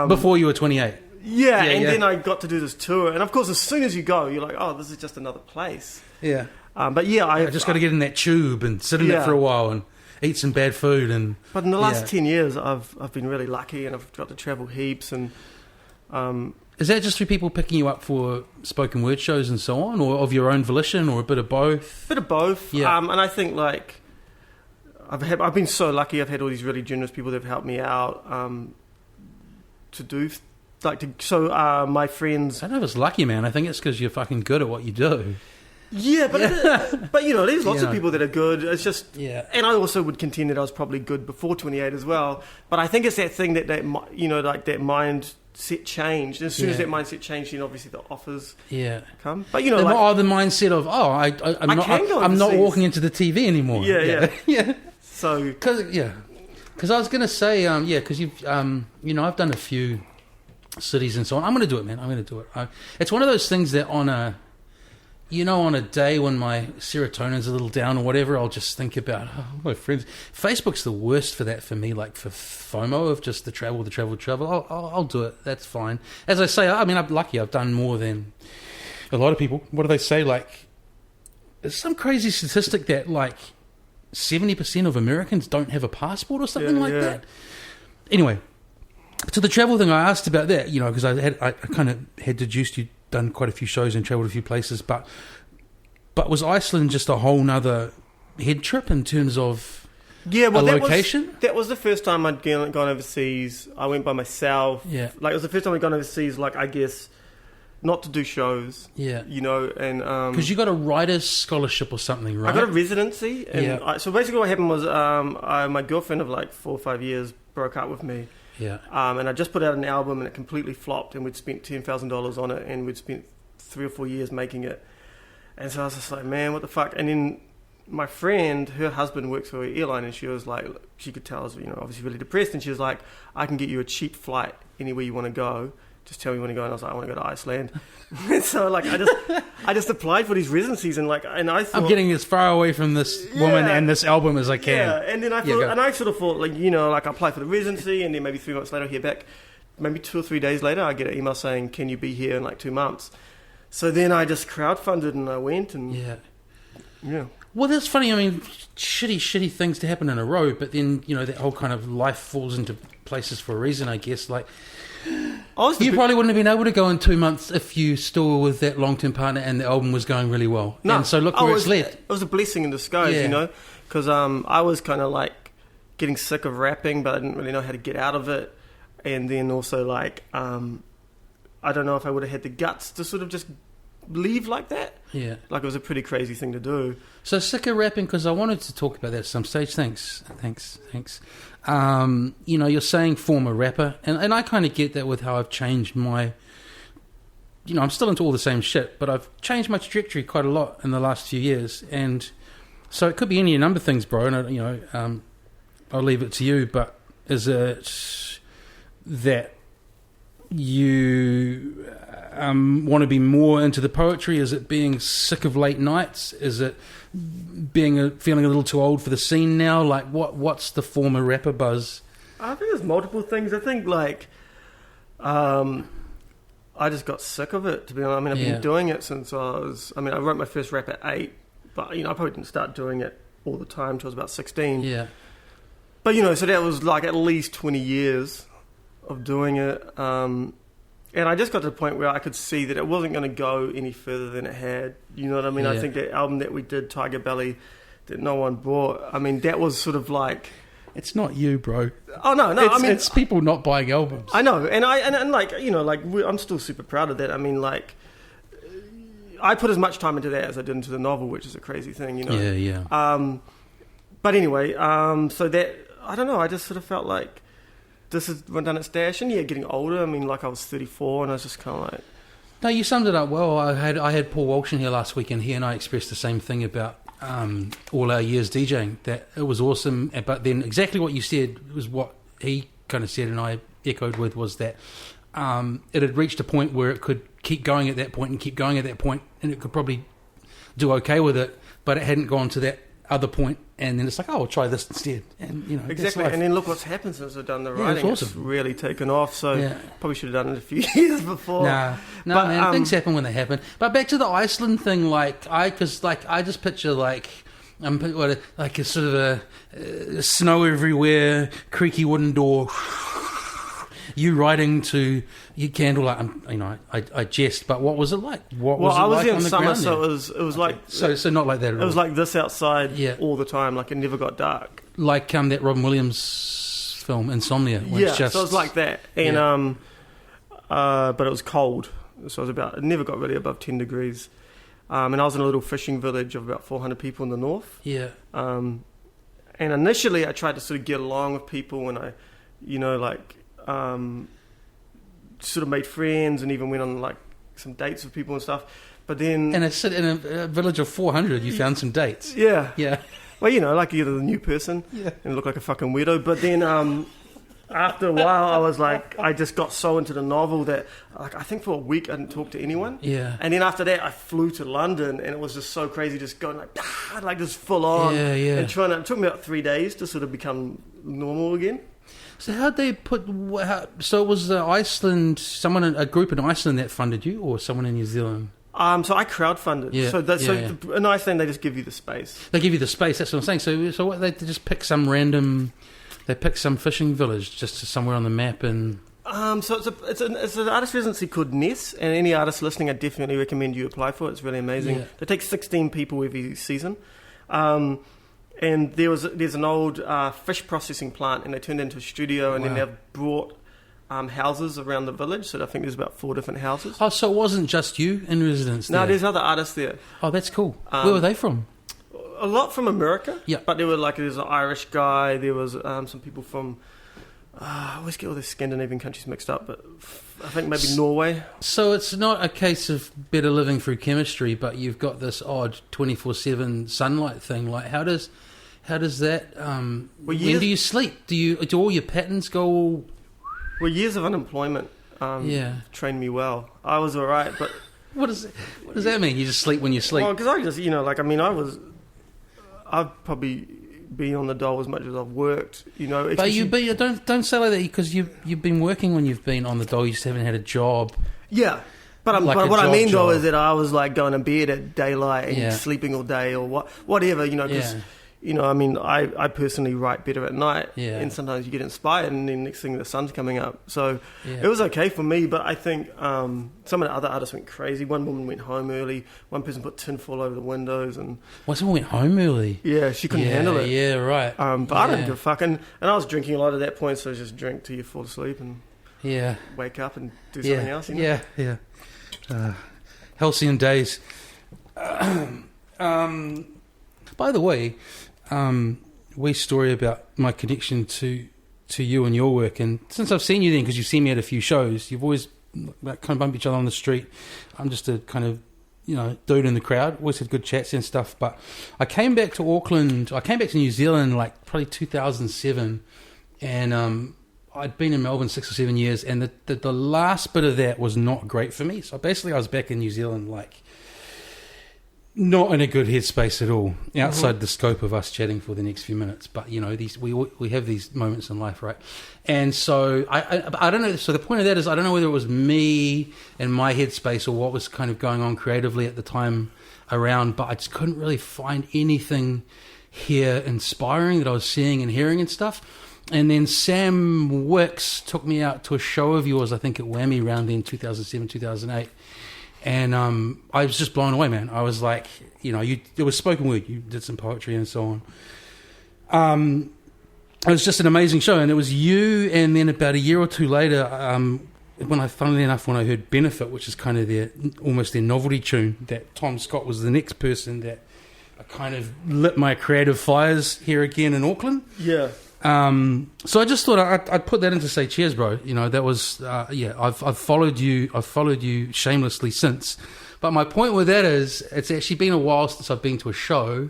C: before you were 28.
E: Yeah, then I got to do this tour. And, of course, as soon as you go, you're like, oh, this is just another place.
C: Yeah.
E: But, yeah,
C: I just got to get in that tube and sit in it for a while and eat some bad food.
E: But in the last 10 years, I've been really lucky and I've got to travel heaps and...
C: Is that just through people picking you up for spoken word shows and so on, or of your own volition, or a bit of both?
E: A bit of both. Yeah. And I think, like, I've been so lucky. I've had all these really generous people that have helped me out to do, so my friends...
C: I don't know if it's lucky, man. I think it's because you're fucking good at what you do.
E: Yeah, but there's lots of people that are good. It's just...
C: Yeah.
E: And I also would contend that I was probably good before 28 as well. But I think it's that thing that like that mind... set change. As soon as that mindset changed, then obviously the offers come. But
C: the mindset of I'm not walking into the TV anymore.
E: Yeah. So
C: because I was going to say because you've I've done a few cities and so on. I'm going to do it, man. I'm going to do it. It's one of those things that on a on a day when my serotonin's a little down or whatever, I'll just think about my friends. Facebook's the worst for that for me, like for FOMO of just the travel. I'll do it. That's fine. As I say, I mean, I'm lucky. I've done more than a lot of people. What do they say? Like, there's some crazy statistic that like 70% of Americans don't have a passport or something like that. Anyway, to the travel thing, I asked about that, because I kind of had deduced you'd done quite a few shows and travelled a few places, but was Iceland just a whole nother head trip in terms of a location?
E: That was the first time I'd gone overseas. I went by myself.
C: Yeah.
E: Like, it was the first time I'd gone overseas, like, I guess, not to do shows.
C: Yeah.
E: And...
C: Because you got a writer's scholarship or something, right?
E: I got a residency. And so basically what happened was my girlfriend of, like, 4 or 5 years broke up with me.
C: Yeah.
E: And I just put out an album and it completely flopped, and we'd spent $10,000 on it, and we'd spent 3 or 4 years making it. And so I was just like, man, what the fuck? And then my friend, her husband works for an airline, and she was like, she could tell I was, obviously really depressed, and she was like, I can get you a cheap flight anywhere you want to go. Just tell me when to go. And I was like, I want to go to Iceland. And so like I just applied for these residencies, and I thought,
C: I'm getting as far away from this woman and this album as I can.
E: Yeah, and then I thought, and I sort of thought, like, I apply for the residency, and then maybe 3 months later I hear back. Maybe 2 or 3 days later I get an email saying, can you be here in like 2 months? So then I just crowdfunded and I went, and yeah.
C: Well, that's funny. I mean, shitty things to happen in a row, but then that whole kind of life falls into places for a reason, I guess. Like, you probably wouldn't have been able to go in 2 months if you still were with that long-term partner and the album was going really well.
E: No.
C: And so look where it's led.
E: It was a blessing in disguise, because I was kind of like getting sick of rapping, but I didn't really know how to get out of it. And then also like, I don't know if I would have had the guts to sort of just leave like that.
C: Yeah.
E: Like, it was a pretty crazy thing to do.
C: So sick of rapping, because I wanted to talk about that at some stage. Thanks. You're saying former rapper, and I kind of get that with how I've changed my... I'm still into all the same shit, but I've changed my trajectory quite a lot in the last few years, and so it could be any number of things, bro, and I'll leave it to you, but is it that you want to be more into the poetry? Is it being sick of late nights? Is it feeling a little too old for the scene now? Like, what's the former rapper buzz?
E: I think there's multiple things. I think like I just got sick of it, to be honest. I mean, I've been doing it since I wrote my first rap at 8, but I probably didn't start doing it all the time until I was about 16.
C: Yeah.
E: But so that was like at least 20 years of doing it. And I just got to the point where I could see that it wasn't going to go any further than it had. You know what I mean?
C: Yeah.
E: I think that album that we did, Tiger Belly, that no one bought, I mean, that was sort of like...
C: It's not you, bro.
E: Oh, no.
C: It's people not buying albums.
E: I know. And I'm still super proud of that. I mean, like, I put as much time into that as I did into the novel, which is a crazy thing,
C: Yeah.
E: But anyway, so that, I don't know, I just sort of felt like this has run down its dash, and getting older. I mean, like, I was 34, and I was just kind of like...
C: No, you summed it up well. I had Paul Walsh in here last week, and he and I expressed the same thing about all our years DJing, that it was awesome, but then exactly what you said was what he kind of said, and I echoed with, was that it had reached a point where it could keep going at that point and keep going at that point, and it could probably do okay with it, but it hadn't gone to that other point, and then it's like, I'll try this instead, and
E: exactly. And then look what's happened since I've done the writing.
C: It's awesome.
E: It's really taken off. So probably should have done it a few years before.
C: No, but, man, things happen when they happen. But back to the Iceland thing, I just picture like a sort of a snow everywhere, creaky wooden door. You riding to your candlelight. I jest, but what was it like? What was it
E: I was
C: like
E: in
C: on the
E: summer,
C: ground
E: so
C: there?
E: it was like
C: so not like that at all.
E: It was like this outside all the time. Like, it never got dark.
C: Like that Robin Williams film Insomnia.
E: So it was like that, and but it was cold. So it never got really above 10 degrees. And I was in a little fishing village of about 400 people in the north.
C: Yeah.
E: And initially, I tried to sort of get along with people, and I, sort of made friends and even went on like some dates with people and stuff. But then...
C: And in a village of 400, you found some dates.
E: Yeah.
C: Yeah.
E: Well, like you're the new person and look like a fucking weirdo. But then after a while, I was like, I just got so into the novel that, like, I think for a week I didn't talk to anyone.
C: Yeah.
E: And then after that, I flew to London, and it was just so crazy, just going like just full on.
C: Yeah, yeah.
E: And it took me about 3 days to sort of become normal again.
C: So how'd they so it was Iceland, a group in Iceland that funded you, or someone in New Zealand?
E: So I crowdfunded.
C: Yeah,
E: So in Iceland, they just give you the space.
C: They give you the space, that's what I'm saying. So what, they just pick some fishing village just somewhere on the map and...
E: So it's an artist residency called Ness, and any artist listening, I definitely recommend you apply for it. It's really amazing.
C: Yeah.
E: They take 16 people every season. And there's an old fish processing plant, and they turned it into a studio, and then they've brought houses around the village. So I think there's about 4 different houses.
C: Oh, so it wasn't just you in residence there?
E: No, there's other artists there.
C: Oh, that's cool. Where were they from?
E: A lot from America.
C: Yeah.
E: But there's an Irish guy. There was some people from... I always get all the Scandinavian countries mixed up, but I think maybe Norway.
C: So it's not a case of better living through chemistry, but you've got this odd 24/7 sunlight thing. Like, how does that? When do you sleep? Do all your patterns go all...
E: Well, years of unemployment trained me well. I was all right, but...
C: What does that mean? You just sleep when you sleep?
E: Well, because I just, I've probably been on the dole as much as I've worked, But
C: don't say like that, because you've been working when you've been on the dole. You just haven't had a job.
E: Yeah. But what I mean, though, is that I was like going to bed at daylight and sleeping all day or whatever, because... I personally write better at night, and sometimes you get inspired, and then next thing the sun's coming up. So it was okay for me, but I think some of the other artists went crazy. One woman went home early. One person put tinfoil over the windows, and
C: someone went home early.
E: Yeah, she couldn't handle it.
C: Yeah, right.
E: But I didn't give a fuck, and I was drinking a lot at that point, so just drink till you fall asleep and wake up and do something else.
C: Yeah. Halcyon days. By the way. Wee story about my connection to you and your work, and since I've seen you then, because you've seen me at a few shows, you've always kind of bumped each other on the street. I'm just a kind of dude in the crowd, always had good chats and stuff, but I came back to New Zealand like probably 2007, and I'd been in Melbourne 6 or 7 years, and the last bit of that was not great for me. So basically I was back in New Zealand like not in a good headspace at all, outside the scope of us chatting for the next few minutes. But we have these moments in life, right? And so I don't know. So the point of that is, I don't know whether it was me and my headspace or what was kind of going on creatively at the time around, but I just couldn't really find anything here inspiring that I was seeing and hearing and stuff. And then Sam Wicks took me out to a show of yours, I think at Whammy around then, 2007, 2008. And I was just blown away, man. I was like, it was spoken word. You did some poetry and so on. It was just an amazing show. And it was you, and then about a year or two later, funnily enough, when I heard Benefit, which is kind of almost their novelty tune, that Tom Scott was the next person that kind of lit my creative fires here again in Auckland.
E: Yeah.
C: So I just thought I'd put that in to say cheers, bro. That was I've followed you shamelessly since. But my point with that is, it's actually been a while since I've been to a show.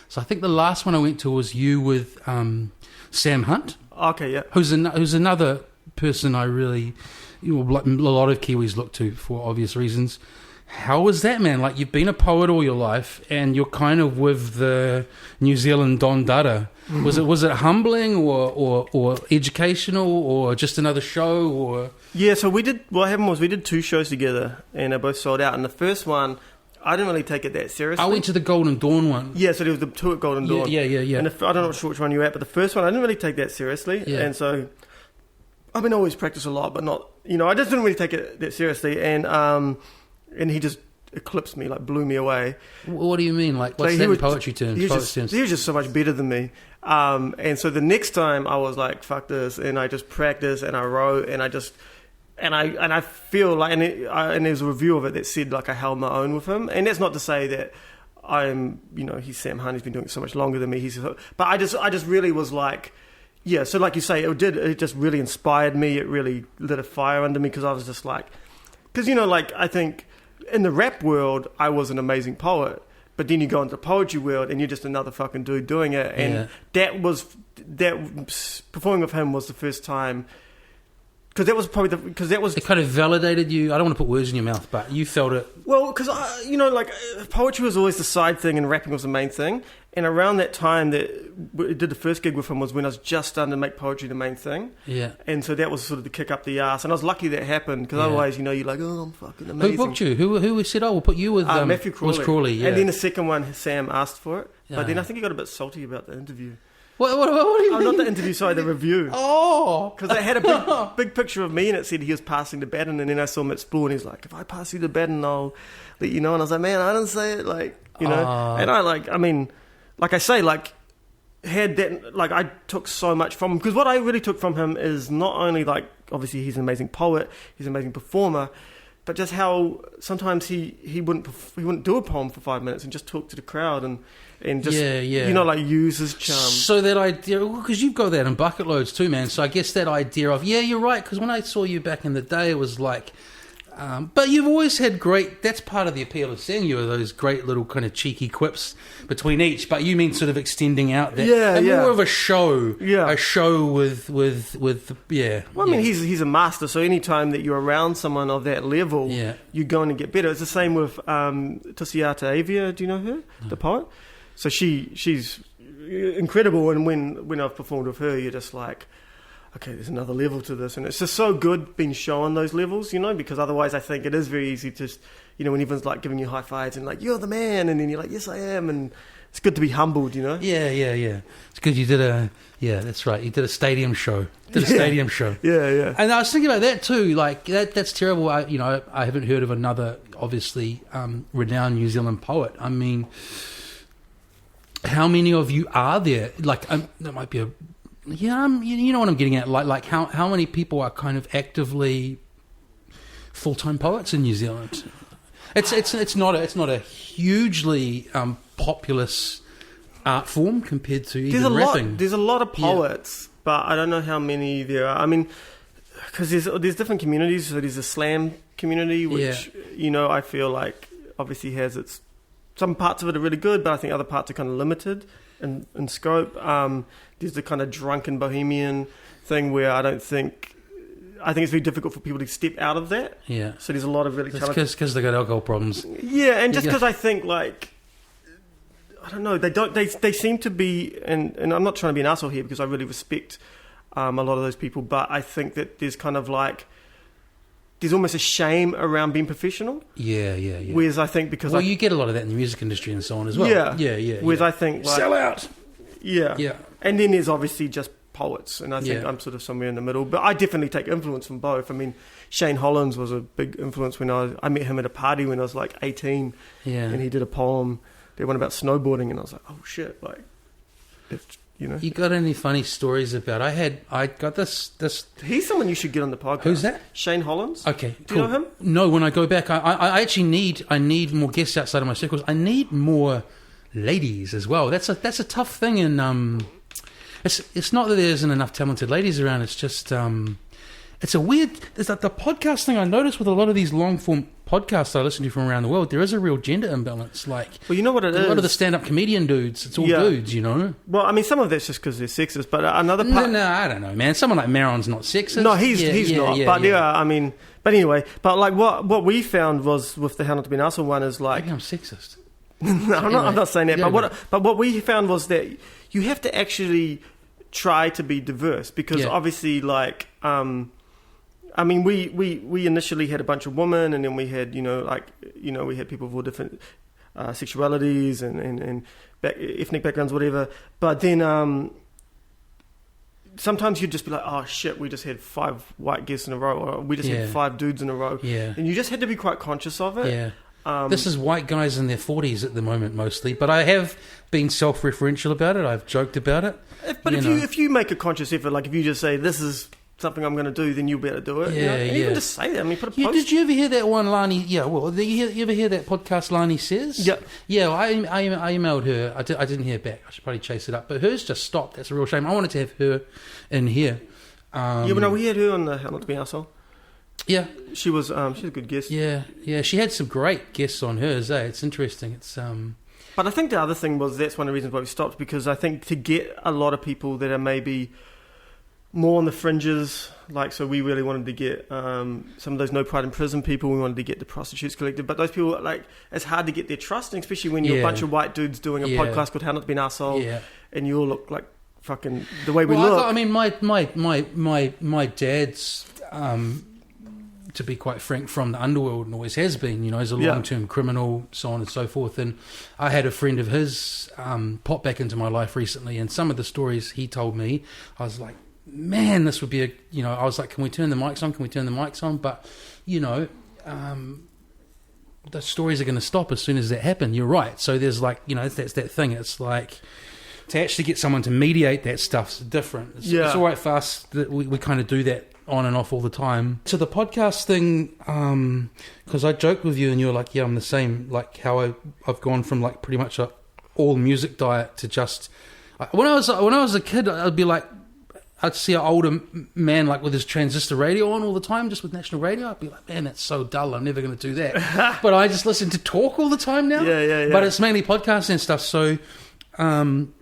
C: So I think the last one I went to was you with Sam Hunt.
E: Okay, yeah.
C: Who's another person I really, a lot of Kiwis look to for obvious reasons. How was that, man? Like, you've been a poet all your life, and you're kind of with the New Zealand Don Dada. Mm-hmm. Was it humbling or educational or just another show or? Yeah,
E: so we did 2 shows together, and they both sold out. And the first one, I didn't really take it that seriously.
C: I went to the Golden Dawn one.
E: Yeah, so there was the 2 at Golden Dawn.
C: Yeah.
E: And I don't know which one you were at, but the first one I didn't really take that seriously. Yeah. And so I always practice a lot, but not, I just didn't really take it that seriously. And he just eclipsed me, like blew me away.
C: What do you mean? Like, what's that in poetry terms?
E: He was just so much better than me. And so the next time I was like, fuck this, and I just practiced and I wrote and I feel like, and there's a review of it that said like I held my own with him. And that's not to say that I'm, he's Sam Hunt, he's been doing it so much longer than me. But I just really was like, yeah. So like you say, it just really inspired me. It really lit a fire under me because I was just like, because I think. In the rap world, I was an amazing poet, but then you go into the poetry world and you're just another fucking dude doing it. And that was performing with him was the first time. Because that was probably
C: It kind of validated you. I don't want to put words in your mouth, but you felt it.
E: Well, because poetry was always the side thing and rapping was the main thing. And around that time that we did the first gig with him was when I was just starting to make poetry the main thing.
C: Yeah.
E: And so that was sort of the kick up the arse. And I was lucky that happened because otherwise, you're like, oh, I'm fucking amazing.
C: Who booked you? Who said, oh, we'll put you with
E: Matthew Crawley.
C: Was Crawley, yeah.
E: And then the second one, Sam asked for it.
C: Yeah.
E: But then I think he got a bit salty about the interview.
C: What do you mean?
E: Not the interview, sorry, the review.
C: Oh.
E: Because it had a big picture of me and it said he was passing the baton, and then I saw him at Explore and he's like, if I pass you the baton, I'll let you know. And I was like, man, I didn't say it, and I took so much from him. Because what I really took from him is not only, obviously he's an amazing poet, he's an amazing performer, but just how sometimes he wouldn't do a poem for 5 minutes and just talk to the crowd and just, use his charm.
C: So that idea, because you've got that in bucket loads too, man. So I guess that idea of, yeah, you're right, because when I saw you back in the day, it was like, but you've always had that's part of the appeal of seeing you, are those great little kind of cheeky quips between each, but you mean sort of extending out that, more of a show, a show with. Well, I mean, he's a master, so any time that you're around someone of that level, you're going to get better. It's the same with Tusiata Avia, do you know her, the poet? So she's incredible, and when I've performed with her, you're just like, okay, there's another level to this, and it's just so good being shown those levels, because otherwise I think it is very easy to, when everyone's like giving you high fives and like, you're the man, and then you're like, yes I am, and it's good to be humbled, Yeah. It's good you did that's right, you did a stadium show.
E: Yeah.
C: And I was thinking about that too, like that's terrible. I haven't heard of another, obviously, renowned New Zealand poet. I mean, how many of you are there? Like, that might be you know what I'm getting at. Like how many people are kind of actively full-time poets in New Zealand? It's not a hugely populous art form compared to even rapping.
E: There's a lot of poets, but I don't know how many there are. I mean, because there's different communities. So there's a slam community, which I feel like obviously has its. Some parts of it are really good, but I think other parts are kind of limited in scope. There's the kind of drunken bohemian thing where I think it's very difficult for people to step out of that. Yeah. So there's a lot of really talented...
C: because they got alcohol problems.
E: Yeah, and just because I think, I don't know, they seem to be, and I'm not trying to be an asshole here because I really respect a lot of those people, but I think that there's kind of there's almost a shame around being professional. Yeah. Whereas I think because...
C: Well, you get a lot of that in the music industry and so on as well.
E: Yeah. Whereas I think...
C: Sell out!
E: Yeah. And then there's obviously just poets, and I think I'm sort of somewhere in the middle. But I definitely take influence from both. I mean, Shane Hollins was a big influence when I met him at a party when I was 18. Yeah. And he did a poem, that one about snowboarding, and I was like, oh shit,
C: You got any funny stories about? I got this.
E: He's someone you should get on the podcast.
C: Who's that?
E: Shane Hollins.
C: Okay,
E: do you know him?
C: No. When I go back, I actually need more guests outside of my circles. I need more ladies as well. That's a tough thing. And it's not that there isn't enough talented ladies around. It's just it's a weird. There's the podcast thing I noticed with a lot of these long form podcasts I listen to from around the world. There is a real gender imbalance. Well,
E: you know what it is.
C: A lot of the stand up comedian dudes. It's all dudes,
E: Well, I mean, some of that's just because they're sexist, but another part.
C: No, I don't know, man. Someone like Maron's not sexist.
E: No, he's not. But I mean, but anyway, what we found was with the How Not to Be an Asshole one is
C: maybe I'm sexist.
E: No, I'm not saying that. But what we found was that you have to actually try to be diverse because obviously, I mean, we initially had a bunch of women, and then we had we had people of all different sexualities and ethnic backgrounds, whatever. But then sometimes you'd just be like, oh shit, we just had 5 white guests in a row, or we just had 5 dudes in a row, and you just had to be quite conscious of it.
C: Yeah. This is white guys in their 40s at the moment mostly, but I have been self-referential about it. I've joked about it.
E: But if you make a conscious effort, if you just say this is something I'm going to do, then you'll be able to do it. And even just say that. I mean, put a post.
C: Did you ever hear that one, Lani? Yeah, well, you ever hear that podcast Lani Says?
E: Yeah.
C: Yeah, well, I emailed her. I didn't hear back. I should probably chase it up. But hers just stopped. That's a real shame. I wanted to have her in here.
E: We had her on the How Not to Be an Asshole.
C: Yeah.
E: She's a good guest.
C: Yeah. She had some great guests on hers, eh? It's interesting. It's
E: But I think the other thing was that's one of the reasons why we stopped, because I think to get a lot of people that are maybe more on the fringes, like, so we really wanted to get some of those No Pride in Prison people, we wanted to get the Prostitutes Collective, but those people, like, it's hard to get their trust, and especially when you're a bunch of white dudes doing a podcast called How Not to Be an Arsehole, and you all look like fucking the way we look.
C: I mean, my dad's, to be quite frank, from the underworld and always has been, you know, he's a long-term criminal, so on and so forth. And I had a friend of his pop back into my life recently, and some of the stories he told me, I was like, man, this would be a, you know, I was like, can we turn the mics on? Can we turn the mics on? But, you know, the stories are going to stop as soon as that happens. You're right. So there's like, you know, that's that thing. It's like, to actually get someone to mediate that stuff's different. It's all right for us that we kind of do that on and off all the time. So the podcast thing, because I joked with you and you're like, yeah, I'm the same, like how I've gone from like pretty much a all music diet to just, when I was a kid, I'd be like, I'd see an older man like with his transistor radio on all the time, just with national radio. I'd be like, man, that's so dull. I'm never going to do that. But I just listen to talk all the time now. Yeah. But it's mainly podcasts and stuff. So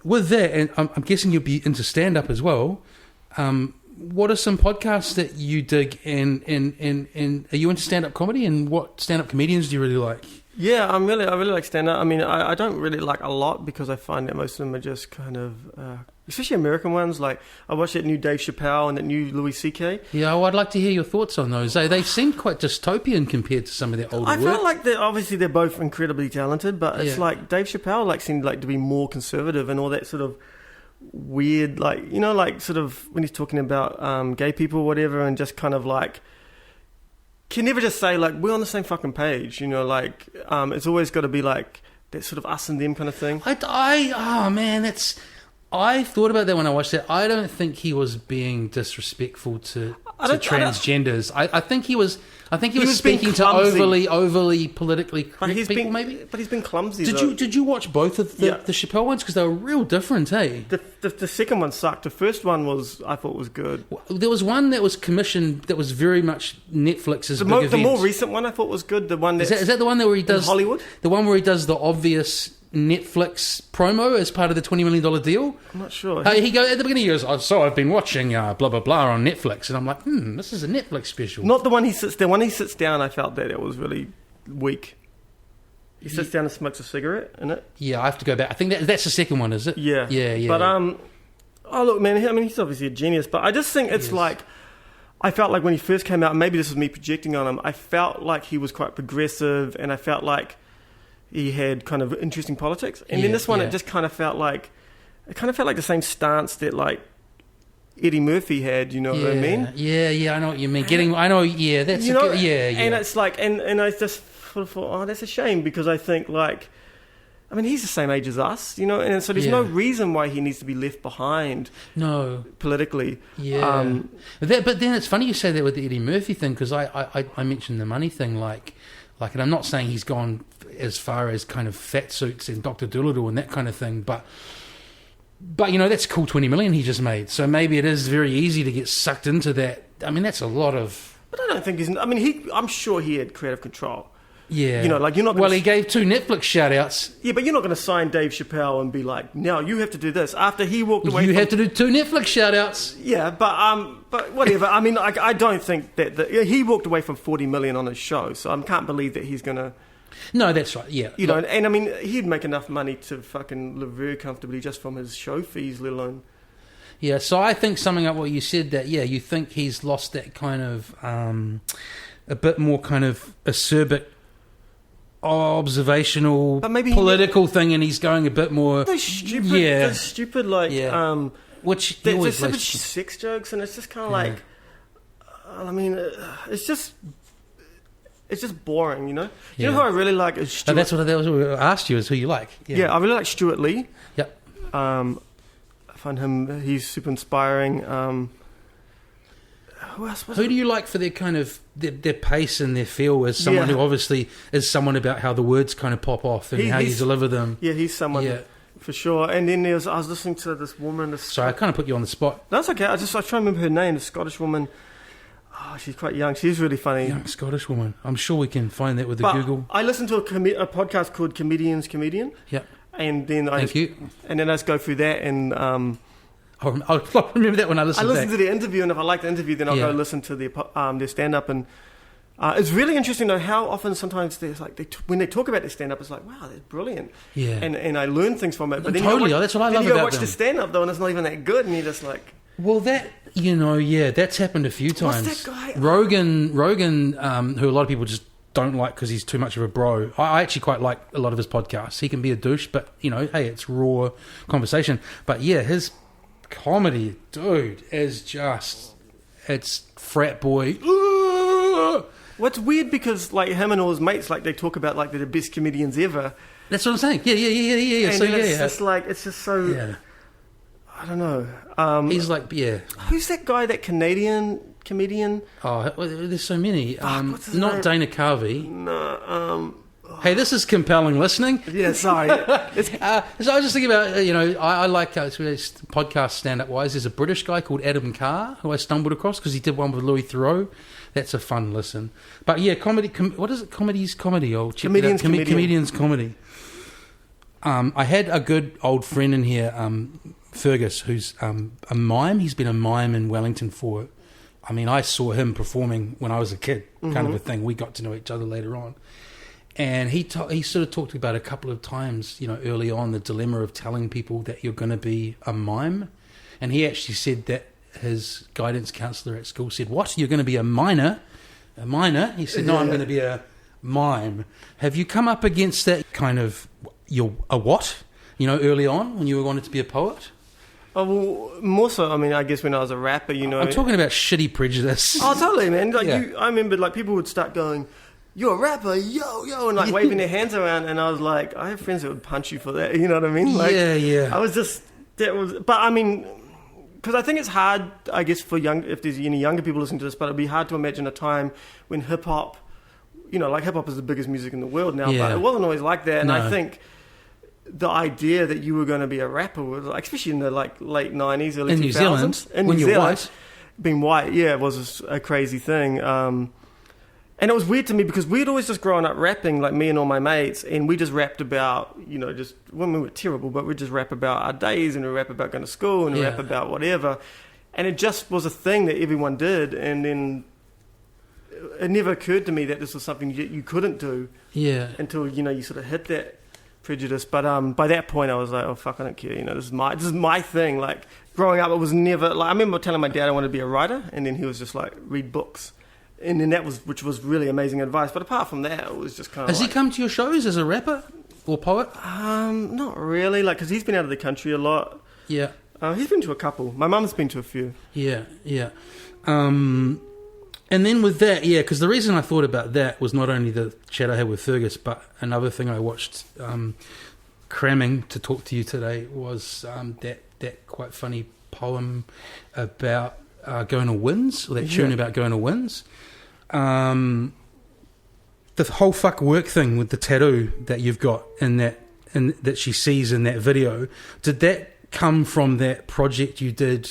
C: with that, and I'm guessing you'll be into stand-up as well. What are some podcasts that you dig, and are you into stand-up comedy? And what stand-up comedians do you really like? Yeah,
E: I really like stand-up. I mean, I don't really like a lot because I find that most of them are just kind of, especially American ones. Like, I watched that new Dave Chappelle and that new Louis C.K.
C: Yeah, well, I'd like to hear your thoughts on those. They seem quite dystopian compared to some of their older work.
E: I felt like they're both incredibly talented, but it's like Dave Chappelle like seemed like to be more conservative and all that sort of weird, like, you know, like sort of when he's talking about gay people or whatever, and just kind of like, can never just say like we're on the same fucking page, you know, like it's always got to be like that sort of us and them kind of thing.
C: I thought about that when I watched that. I don't think he was being disrespectful to transgenders. I think he was speaking to overly politically correct people, maybe.
E: But he's been clumsy.
C: Did you watch both of the Chappelle ones? Because they were real different, eh?
E: The second one sucked. The first one I thought was good.
C: There was one that was commissioned that was very much Netflix's big event.
E: The more recent one I thought was good. The one
C: is that the one where he does
E: Hollywood?
C: The one where he does the obvious Netflix promo as part of the $20 million deal?
E: I'm not sure.
C: He goes at the beginning. He goes, "Oh, so I've been watching blah blah blah on Netflix," and I'm like, this is a Netflix special.
E: Not the one he sits down. When he sits down, I felt that it was really weak. He sits down and smokes a cigarette in it.
C: Yeah, I have to go back. I think that's the second one, is it?
E: Yeah. But oh look, man. I mean, he's obviously a genius, but I just think it's like, I felt like when he first came out, and maybe this was me projecting on him, I felt like he was quite progressive, and I felt like he had kind of interesting politics. And then this one, it just kind of felt like, the same stance that like Eddie Murphy had, you know what I mean?
C: Yeah, I know what you mean. That's
E: you know, And it's like, and I just sort of thought, that's a shame, because I think like, I mean, he's the same age as us, you know, and so there's no reason why he needs to be left behind.
C: No,
E: politically.
C: Yeah. But then it's funny you say that with the Eddie Murphy thing, because I mentioned the money thing, like, and I'm not saying he's gone as far as kind of fat suits and Dr. Dolittle and that kind of thing, but you know, that's a cool $20 million he just made. So maybe it is very easy to get sucked into that. I mean, that's a lot of.
E: But I don't think he's. I mean, I'm sure he had creative control.
C: Yeah.
E: You know, like, you're not.
C: Well, he gave 2 Netflix shout-outs.
E: Yeah, but you're not going to sign Dave Chappelle and be like, "Now you have to do this." After he walked away,
C: you have to do 2 Netflix shout-outs.
E: Yeah, but whatever. I mean, I don't think that he walked away from $40 million on his show, so I can't believe that he's going to.
C: No, that's right. Yeah,
E: you know, and I mean, he'd make enough money to fucking live very comfortably just from his show fees, let alone.
C: Yeah, so I think summing up what you said, that you think he's lost that kind of a bit more kind of acerbic, observational, but maybe political thing, and he's going a bit more.
E: Those stupid like
C: which
E: there's stupid sex jokes, and it's just kind of like, I mean, it's just boring, you know. You know who I really like is Stuart.
C: That was what I asked you, is who you like.
E: Yeah, I really like Stuart Lee.
C: Yep.
E: I find him, he's super inspiring.
C: Who do you like for their kind of their pace and their feel, as someone who obviously is someone about how the words kind of pop off and how you deliver them?
E: Yeah, he's someone for sure. And then I was listening to this woman.
C: Sorry, I kind of put you on the spot.
E: That's okay. I try to remember her name. The Scottish woman. Oh, she's quite young. She's really funny.
C: Young Scottish woman. I'm sure we can find that with the Google.
E: I listened to a podcast called Comedian's Comedian.
C: Yeah.
E: And then
C: Thank you.
E: And then I just go through that, and
C: I'll remember that when I listen
E: to the interview, and if I like the interview, then I'll go listen to their stand-up. And it's really interesting though how often sometimes there's like when they talk about their stand-up, it's like, wow, that's brilliant.
C: Yeah.
E: And I learn things from it. But then
C: totally, that's what I love about them.
E: You watch the stand-up though, and it's not even that good, and you're just like,
C: well, that that's happened a few times.
E: What's that guy?
C: Rogan, who a lot of people just don't like because he's too much of a bro. I actually quite like a lot of his podcasts. He can be a douche, but hey, it's raw conversation. But yeah, his comedy, dude, is just, it's frat boy.
E: What's weird because like him and all his mates, like they talk about like they're the best comedians ever.
C: That's what I'm saying. Yeah.
E: And
C: So
E: it's just like, it's just so.
C: Yeah.
E: I don't know.
C: He's like, yeah.
E: Who's that guy? That Canadian comedian?
C: Oh, there's so many.
E: What's his
C: not
E: name?
C: Dana Carvey.
E: No.
C: Hey, this is compelling listening.
E: Yeah, sorry.
C: So I was just thinking about, I like podcast stand-up wise. There's a British guy called Adam Carr who I stumbled across because he did one with Louis Theroux. That's a fun listen. But yeah, comedy. What is it? Comedy's comedy. Comedians comedy. I had a good old friend in here, Fergus, who's a mime. He's been a mime in Wellington for. I saw him performing when I was a kid, kind of a thing. We got to know each other later on. And he sort of talked about a couple of times, early on, the dilemma of telling people that you're going to be a mime. And he actually said that his guidance counsellor at school said, "What? You're going to be a minor?" A minor? He said, "No, I'm going to be a mime." Have you come up against that kind of, you're a what? Early on when you wanted to be a poet?
E: Oh, well, more so, I guess when I was a rapper,
C: I'm talking about shitty prejudice.
E: Oh, totally, man. Like
C: Yeah.
E: I remember like people would start going, "You're a rapper, yo," and like waving their hands around, and I was like, I have friends that would punch you for that. You know what I mean? Like,
C: yeah.
E: I was just because I think it's hard, I guess, if there's any younger people listening to this, but it'd be hard to imagine a time when hip hop, like hip hop is the biggest music in the world now,
C: Yeah.
E: but it wasn't always like that. And
C: No.
E: I think the idea that you were going to be a rapper was, like, especially in the like late 90s, early 2000s,
C: in New Zealand, when you're white.
E: Being white, yeah, it was a crazy thing. And it was weird to me because we'd always just grown up rapping, like me and all my mates, and we just rapped about, just when we were terrible, but we just rap about our days, and we rap about going to school, and we rap about whatever. And it just was a thing that everyone did, and then it never occurred to me that this was something you couldn't do until, you sort of hit that prejudice. But by that point, I was like, oh, fuck, I don't care. This is my thing. Like, growing up, it was never, like, I remember telling my dad I wanted to be a writer, and then he was just like, read books. And then which was really amazing advice. But apart from that, it was just kind of
C: Has he come to your shows as a rapper or poet?
E: Not really, like, because he's been out of the country a lot.
C: Yeah.
E: He's been to a couple. My mum's been to a few.
C: Yeah. And then with that, because the reason I thought about that was not only the chat I had with Fergus, but another thing I watched cramming to talk to you today was that quite funny poem about going to Winds, or that tune about going to Winds. The whole fuck work thing with the tattoo that you've got and that she sees in that video, did that come from that project you did?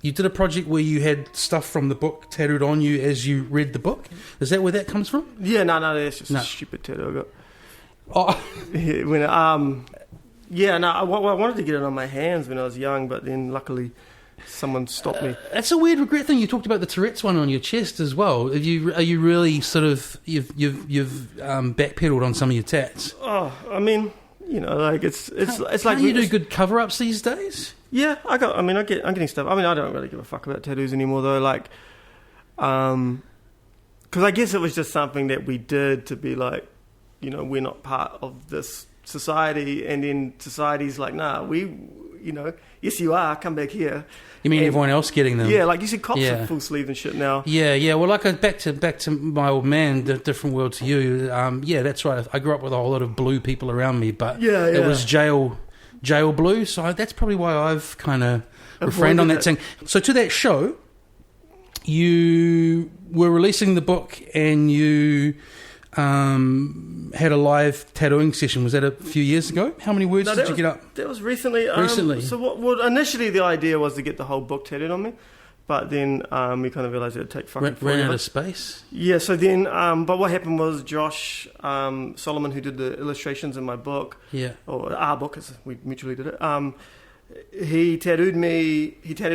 C: You did a project where you had stuff from the book tattooed on you as you read the book? Is that where that comes from?
E: Yeah, no, that's just a stupid tattoo I got.
C: Oh.
E: I wanted to get it on my hands when I was young, but then luckily someone stopped me.
C: That's a weird regret thing. You talked about the Tourettes one on your chest as well. Are you really sort of you've backpedaled on some of your tats?
E: Oh, like it's like
C: Can't you do good cover ups these days?
E: Yeah, I'm getting stuff. I don't really give a fuck about tattoos anymore though. Like, because I guess it was just something that we did to be like, we're not part of this society, and then society's like, nah, yes you are, come back here.
C: You mean everyone else getting them?
E: Yeah, like you see cops with full sleeve and shit now.
C: Yeah. Well, like back to my old man, the different world to you. That's right. I grew up with a whole lot of blue people around me, but it was jail blue. So that's probably why I've kind of refrained on that thing. So to that show, you were releasing the book, and you had a live tattooing session. Was that a few years ago? How many words did you get up?
E: That was recently.
C: Recently.
E: So initially the idea was to get the whole book tattooed on me, But then we kind of realised it would take fucking
C: Ran
E: forever.
C: out of space.
E: Yeah, so then, but what happened was Josh Solomon, who did the illustrations in my book,
C: Yeah.
E: or our book, as we mutually did it, he tattooed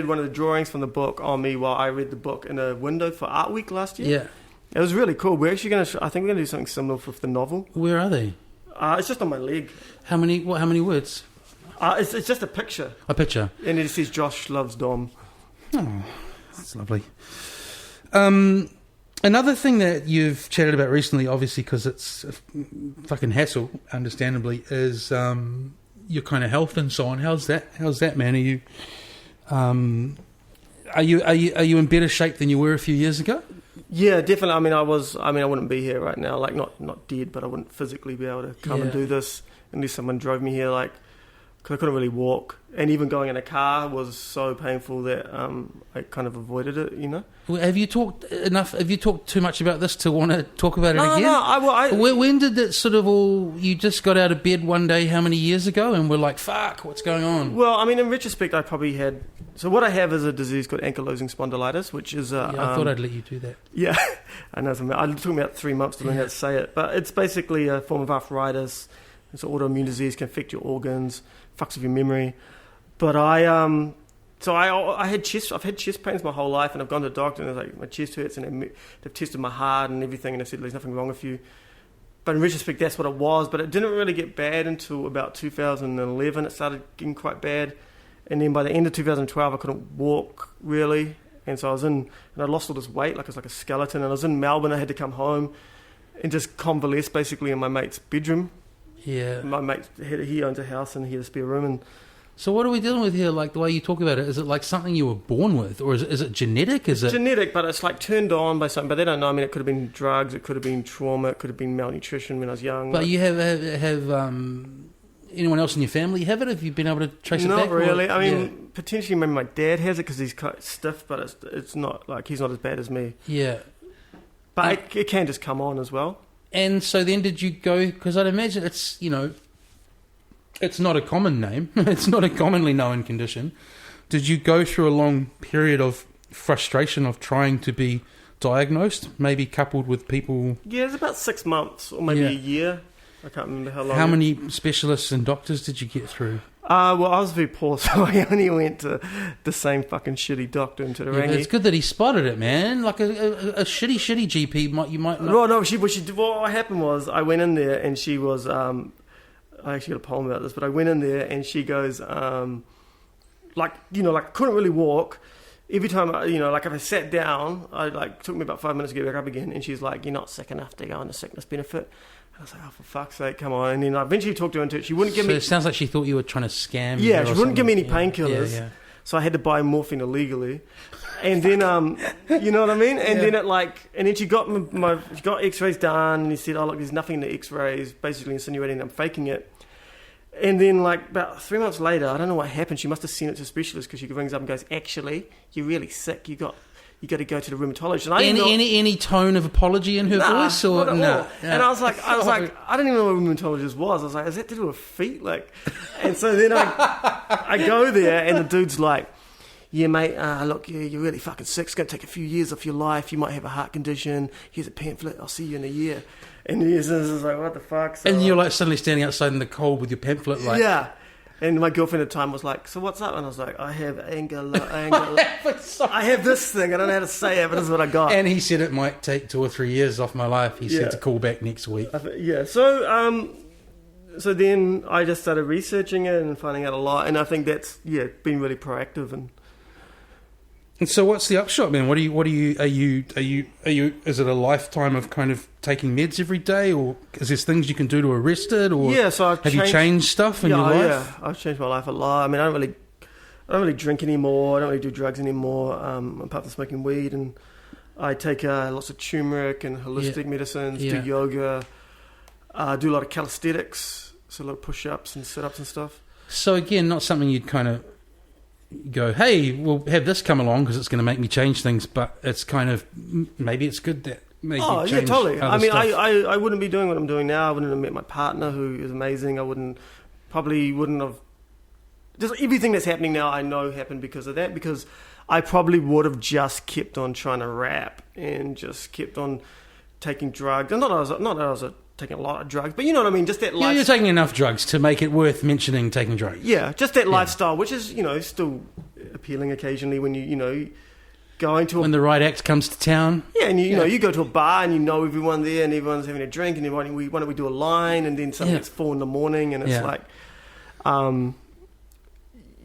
E: one of the drawings from the book on me while I read the book in a window for Art Week last year.
C: Yeah.
E: It was really cool. We're actually I think we're going to do something similar with the novel.
C: Where are they?
E: It's just on my leg.
C: How many words?
E: It's just a picture.
C: A picture.
E: And it says Josh loves Dom.
C: Oh, that's lovely. Another thing that you've chatted about recently, obviously because it's a fucking hassle, understandably, is your kind of health and so on. How's that, man? Are you in better shape than you were a few years ago?
E: Yeah, definitely. I wouldn't be here right now. Like, not dead, but I wouldn't physically be able to come and do this unless someone drove me here. Like, because I couldn't really walk, and even going in a car was so painful that I kind of avoided it. You know.
C: Well, have you talked too much about this to want to talk about it again?
E: No.
C: When did it sort of all? You just got out of bed one day, how many years ago, and we're like, "Fuck, what's going on?"
E: Well, I mean, in retrospect, I probably had. So what I have is a disease called ankylosing spondylitis, which is
C: I thought I'd let you do that.
E: Yeah, I know. It took me about 3 months to learn how to say it, but it's basically a form of arthritis. It's an autoimmune disease, can affect your organs, fucks with your memory. But I've had chest pains my whole life, and I've gone to the doctor, and it's like my chest hurts, and they've tested my heart and everything, and they said there's nothing wrong with you. But in retrospect, that's what it was. But it didn't really get bad until about 2011. It started getting quite bad, and then by the end of 2012, I couldn't walk really, and so and I lost all this weight, like I was like a skeleton. And I was in Melbourne. I had to come home and just convalesce basically in my mate's bedroom.
C: Yeah.
E: My mate, he owns a house and he had a spare room. And
C: so what are we dealing with here? Like the way you talk about it, is it like something you were born with, or is it genetic? Is it
E: genetic? But it's like turned on by something. But they don't know. I mean, it could have been drugs. It could have been trauma. It could have been malnutrition when I was young.
C: But you have anyone else in your family have it? Have you been able to trace it back?
E: Not really. I mean, potentially maybe my dad has it because he's quite stiff, but it's not like he's not as bad as me.
C: Yeah.
E: But it can just come on as well.
C: And so then did you go, because I'd imagine it's, it's not a common name. It's not a commonly known condition. Did you go through a long period of frustration of trying to be diagnosed, maybe coupled with people?
E: Yeah, it's about 6 months or maybe a year. I can't remember how long.
C: How many specialists and doctors did you get through?
E: Well, I was very poor, so I only went to the same fucking shitty doctor in Tourettes.
C: Yeah, it's good that he spotted it, man. Like a shitty GP, you might not.
E: Well, no, what happened was I went in there and she was, I actually got a poem about this, but I went in there and she goes, like couldn't really walk. Every time, like if I sat down, took me about 5 minutes to get back up again, and she's like, "You're not sick enough to go on the sickness benefit." I was like, "Oh, for fuck's sake, come on!" And then I eventually talked her into it. She wouldn't give me.
C: It sounds like she thought you were trying to scam.
E: Yeah, she wouldn't give me any
C: Yeah.
E: painkillers.
C: Yeah.
E: So I had to buy morphine illegally, and then you know what I mean. And then then she got she got X-rays done, and he said, "Oh look, there's nothing in the X-rays," basically insinuating I'm faking it. And then about 3 months later, I don't know what happened. She must have seen it to a specialist because she rings up and goes, "Actually, you're really sick. You got to go to the rheumatologist." And
C: any tone of apology in her voice, or
E: not at
C: no?
E: all. And I was like, I didn't even know what a rheumatologist was. I was like, is that to do with feet? And so then I go there, and the dude's like, "Yeah, mate, look, you're really fucking sick. It's going to take a few years off your life. You might have a heart condition. Here's a pamphlet. I'll see you in a year." And he's like, "What the fuck?" So,
C: and you're like suddenly standing outside in the cold with your pamphlet, like,
E: yeah. And my girlfriend at the time was like, "So what's up?" And I was like, "I have anger. I have this thing. I don't know how to say it, but this is what I got."
C: And he said it might take 2 or 3 years off my life. He said to call back next week.
E: Yeah. So then I just started researching it and finding out a lot, and I think that's been really proactive.
C: And so, what's the upshot, man? Are you? Is it a lifetime of kind of taking meds every day, or is there things you can do to arrest it, or
E: so
C: have you changed stuff in your life?
E: Yeah, I've changed my life a lot. I mean, I don't really drink anymore. I don't really do drugs anymore, apart from smoking weed. And I take lots of turmeric and holistic medicines. Do yoga. Do a lot of calisthenics, so a lot of push-ups and sit-ups and stuff.
C: So again, not something you'd kind of go, "Hey, we'll have this come along because it's going to make me change things," but it's kind of, maybe it's good that maybe change
E: totally. I mean,
C: stuff.
E: I wouldn't be doing what I'm doing now. I wouldn't have met my partner, who is amazing. I probably wouldn't have just everything that's happening now, I know happened because of that. Because I probably would have just kept on trying to rap and just kept on taking drugs. And not that I was taking a lot of drugs, but you know what I mean. Just that
C: Yeah, you're taking enough drugs to make it worth mentioning taking drugs.
E: Yeah, just that lifestyle, which is still appealing occasionally when you going to
C: when the right act comes to town.
E: Yeah, and you go to a bar and you know everyone there and everyone's having a drink and why don't we do a line, and then suddenly it's 4 a.m. and it's like, and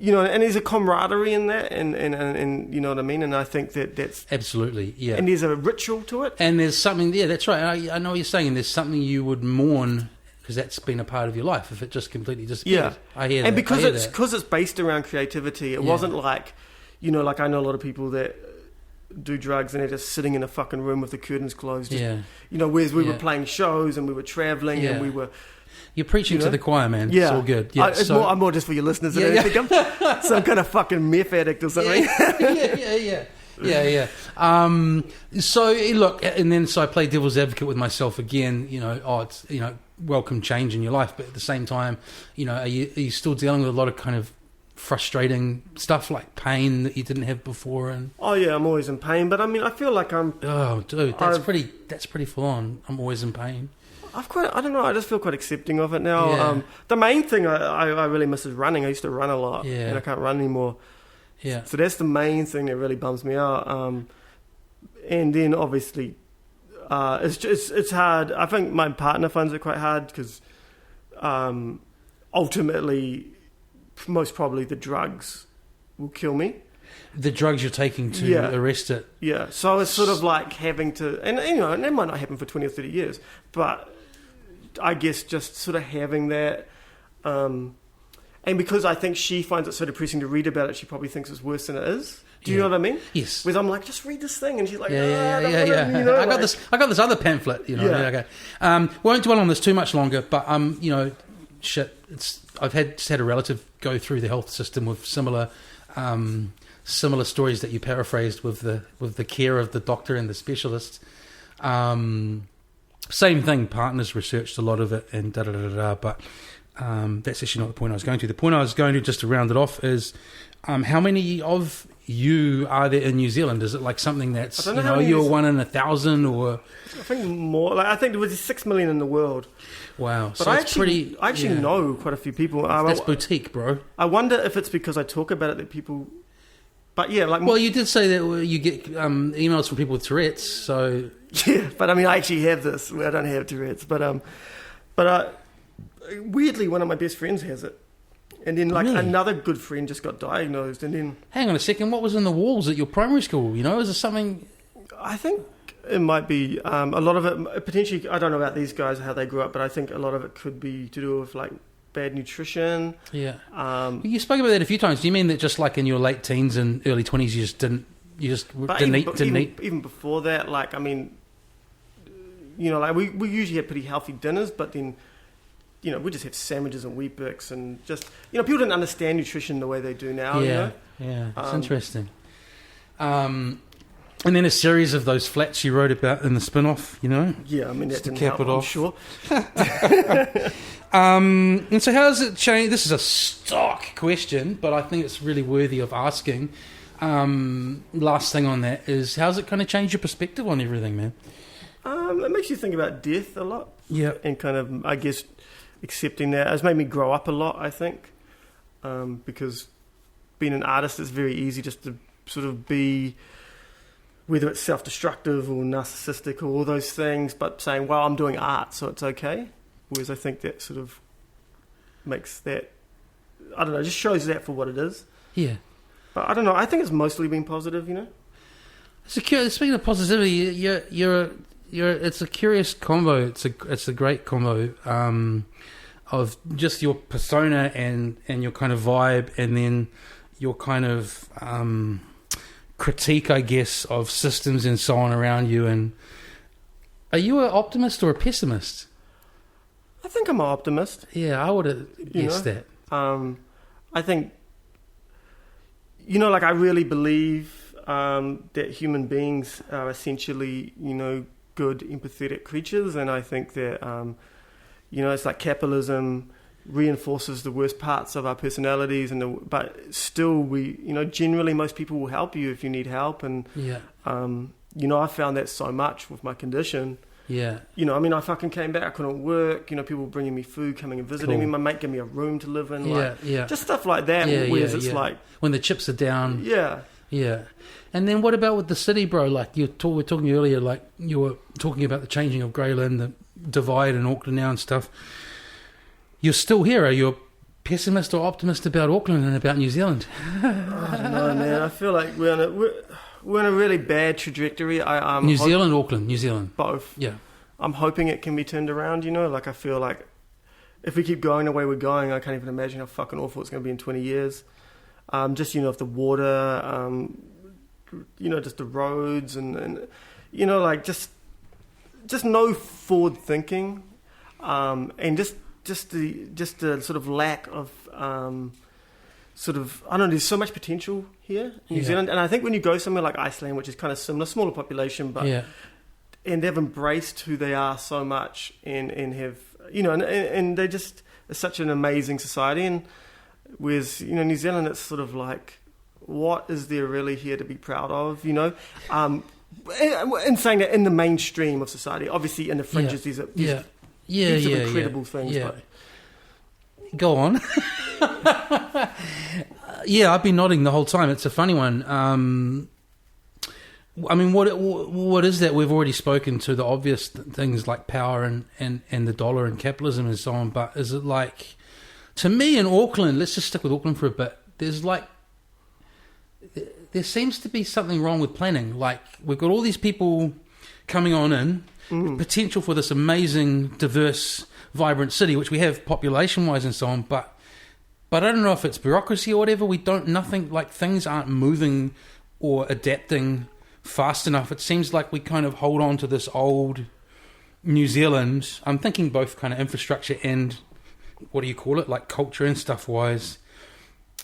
E: there's a camaraderie in that, and you know what I mean, and I think that's
C: absolutely, yeah.
E: And there's a ritual to it,
C: and there's something, that's right. I know what you're saying. There's something you would mourn because that's been a part of your life if it just completely disappeared.
E: Yeah,
C: I hear that.
E: And because it's based around creativity, it wasn't like, like I know a lot of people that do drugs and they're just sitting in a fucking room with the curtains closed. Whereas we were playing shows and we were traveling and we were.
C: You're preaching to the choir, man.
E: Yeah.
C: It's all good. Yeah,
E: I'm more just for your listeners. I don't think I'm some kind of fucking meth addict or something.
C: Yeah. So look, and then I play devil's advocate with myself again. It's welcome change in your life, but at the same time, are you still dealing with a lot of kind of frustrating stuff like pain that you didn't have before? And
E: I'm always in pain, but I mean, I feel like I'm.
C: Oh, dude, that's pretty full on. I'm always in pain.
E: I don't know. I just feel quite accepting of it now.
C: Yeah.
E: The main thing I really miss is running. I used to run a lot, and I can't run anymore.
C: Yeah.
E: So that's the main thing that really bums me out. And then obviously, it's hard. I think my partner finds it quite hard because, ultimately, most probably the drugs will kill me.
C: The drugs you're taking to arrest it. Yeah.
E: So it's sort of like having to, and it might not happen for 20 or 30 years, but I guess just sort of having that, and because I think she finds it so depressing to read about it, she probably thinks it's worse than it is. Do you know what I mean?
C: Yes.
E: Whereas I'm like, just read this thing, and she's like,
C: yeah. I got this other pamphlet, Okay. Won't dwell on this too much longer, but I've had a relative go through the health system with similar stories that you paraphrased with the care of the doctor and the specialist. Same thing. Partners researched a lot of it and but that's actually not the point I was going to. The point I was going to, just to round it off, is how many of you are there in New Zealand? Is it like something that's you're 1 in 1,000 or?
E: I think more. I think there was 6 million in the world.
C: Wow,
E: but
C: so
E: I
C: it's pretty.
E: I actually know quite a few people.
C: That's boutique, bro.
E: I wonder if it's because I talk about it that people. But
C: you did say that you get emails from people with Tourettes, so
E: yeah. But I mean, I actually have this. I don't have Tourettes, but weirdly, one of my best friends has it, and then another good friend just got diagnosed, and then.
C: Hang on a second. What was in the walls at your primary school? Is there something?
E: I think it might be a lot of it. Potentially, I don't know about these guys how they grew up, but I think a lot of it could be to do with bad nutrition.
C: Yeah. You spoke about that a few times. Do you mean that just like in your late teens and early 20s, you just didn't eat?
E: Even before that, we usually had pretty healthy dinners, but then, we just had sandwiches and Wheat Bix and just, people didn't understand nutrition the way they do now.
C: Yeah, it's interesting. And then a series of those flats you wrote about in the spin-off,
E: Yeah, I mean, that didn't help, I'm sure.
C: And so how does it change? This is a stock question, but I think it's really worthy of asking. Last thing on that is, how's it kind of change your perspective on everything, man?
E: It makes you think about death a lot.
C: Yeah.
E: And kind of, I guess, accepting that. It's made me grow up a lot, I think. Because being an artist is very easy just to sort of be, whether it's self-destructive or narcissistic or all those things, but saying, well, I'm doing art, so it's okay. Whereas I think that sort of makes that, I don't know, just shows that for what it is.
C: Yeah.
E: But I don't know, I think it's mostly been positive,
C: Speaking of positivity, it's a curious combo. It's a great combo of just your persona and your kind of vibe, and then your kind of critique, I guess, of systems and so on around you. And are you an optimist or a pessimist?
E: I think I'm an optimist.
C: Yeah, I would have guessed that.
E: I think, I really believe that human beings are essentially, good, empathetic creatures, and I think that, it's like capitalism reinforces the worst parts of our personalities, but still generally most people will help you if you need help, and I found that so much with my condition.
C: Yeah.
E: I fucking came back, I couldn't work, people bringing me food, coming and visiting me, my mate gave me a room to live in, just stuff like that, whereas it's like...
C: When the chips are down.
E: Yeah.
C: Yeah. And then what about with the city, bro? Like, we were talking earlier, like, you were talking about the changing of Greyland, the divide in Auckland now and stuff. You're still here. Are you a pessimist or optimist about Auckland and about New Zealand?
E: I don't know, man. I feel like we're in a really bad trajectory.
C: New Zealand, Auckland, New Zealand.
E: Both.
C: Yeah.
E: I'm hoping it can be turned around, Like, I feel like if we keep going the way we're going, I can't even imagine how fucking awful it's going to be in 20 years. Just, if the water, just the roads and like, just no forward thinking. And just the sort of lack of... I don't know, there's so much potential here in New Zealand. And I think when you go somewhere like Iceland, which is kind of similar, smaller population, but and they've embraced who they are so much and have, and they just are such an amazing society. And whereas, New Zealand, it's sort of like, what is there really here to be proud of, In saying that, in the mainstream of society, obviously in the fringes, these are incredible things.
C: Yeah.
E: But
C: go on. I've been nodding the whole time. It's a funny one. What is that? We've already spoken to the obvious things like power and the dollar and capitalism and so on, but is it like, to me in Auckland, let's just stick with Auckland for a bit, there seems to be something wrong with planning. Like, we've got all these people coming on in, potential for this amazing, diverse, vibrant city, which we have population-wise and so on, but I don't know if it's bureaucracy or whatever. Things aren't moving or adapting fast enough. It seems like we kind of hold on to this old New Zealand. I'm thinking both kind of infrastructure and, what do you call it, like culture and stuff-wise.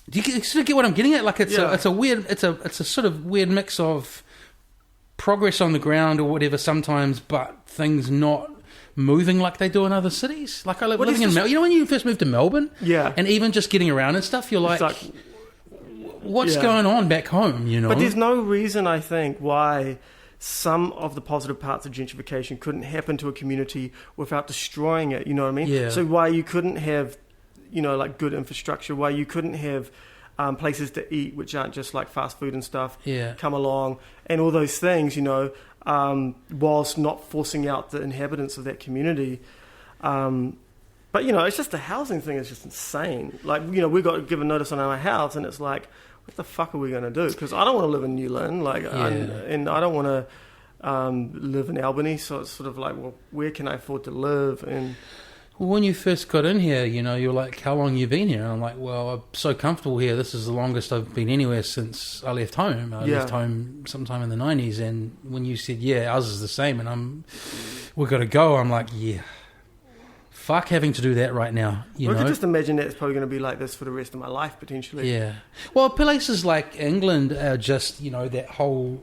C: Do you sort of get what I'm getting at? Like, it's a sort of weird mix of progress on the ground or whatever sometimes, but things not moving like they do in other cities. Like, I live living in Melbourne. When you first moved to Melbourne, and even just getting around and stuff, you're like what's going on back home?
E: But there's no reason, I think, why some of the positive parts of gentrification couldn't happen to a community without destroying it. You know what I mean?
C: Yeah.
E: So why you couldn't have, like good infrastructure? Why you couldn't have places to eat, which aren't just like fast food and stuff, come along, and all those things, whilst not forcing out the inhabitants of that community. But, it's just the housing thing is just insane. Like, we got given notice on our house, and it's like, what the fuck are we going to do? Because I don't want to live in Newland, and I don't want to live in Albany, so it's sort of like, well, where can I afford to live? And
C: well, when you first got in here, you're like, how long you been here? And I'm like, well, I'm so comfortable here. This is the longest I've been anywhere since I left home. I left home sometime in the 90s, and when you said, ours is the same, and we've got to go, I'm like, fuck having to do that right now. I
E: could just imagine that it's probably going to be like this for the rest of my life, potentially.
C: Yeah. Well, places like England are just, that whole,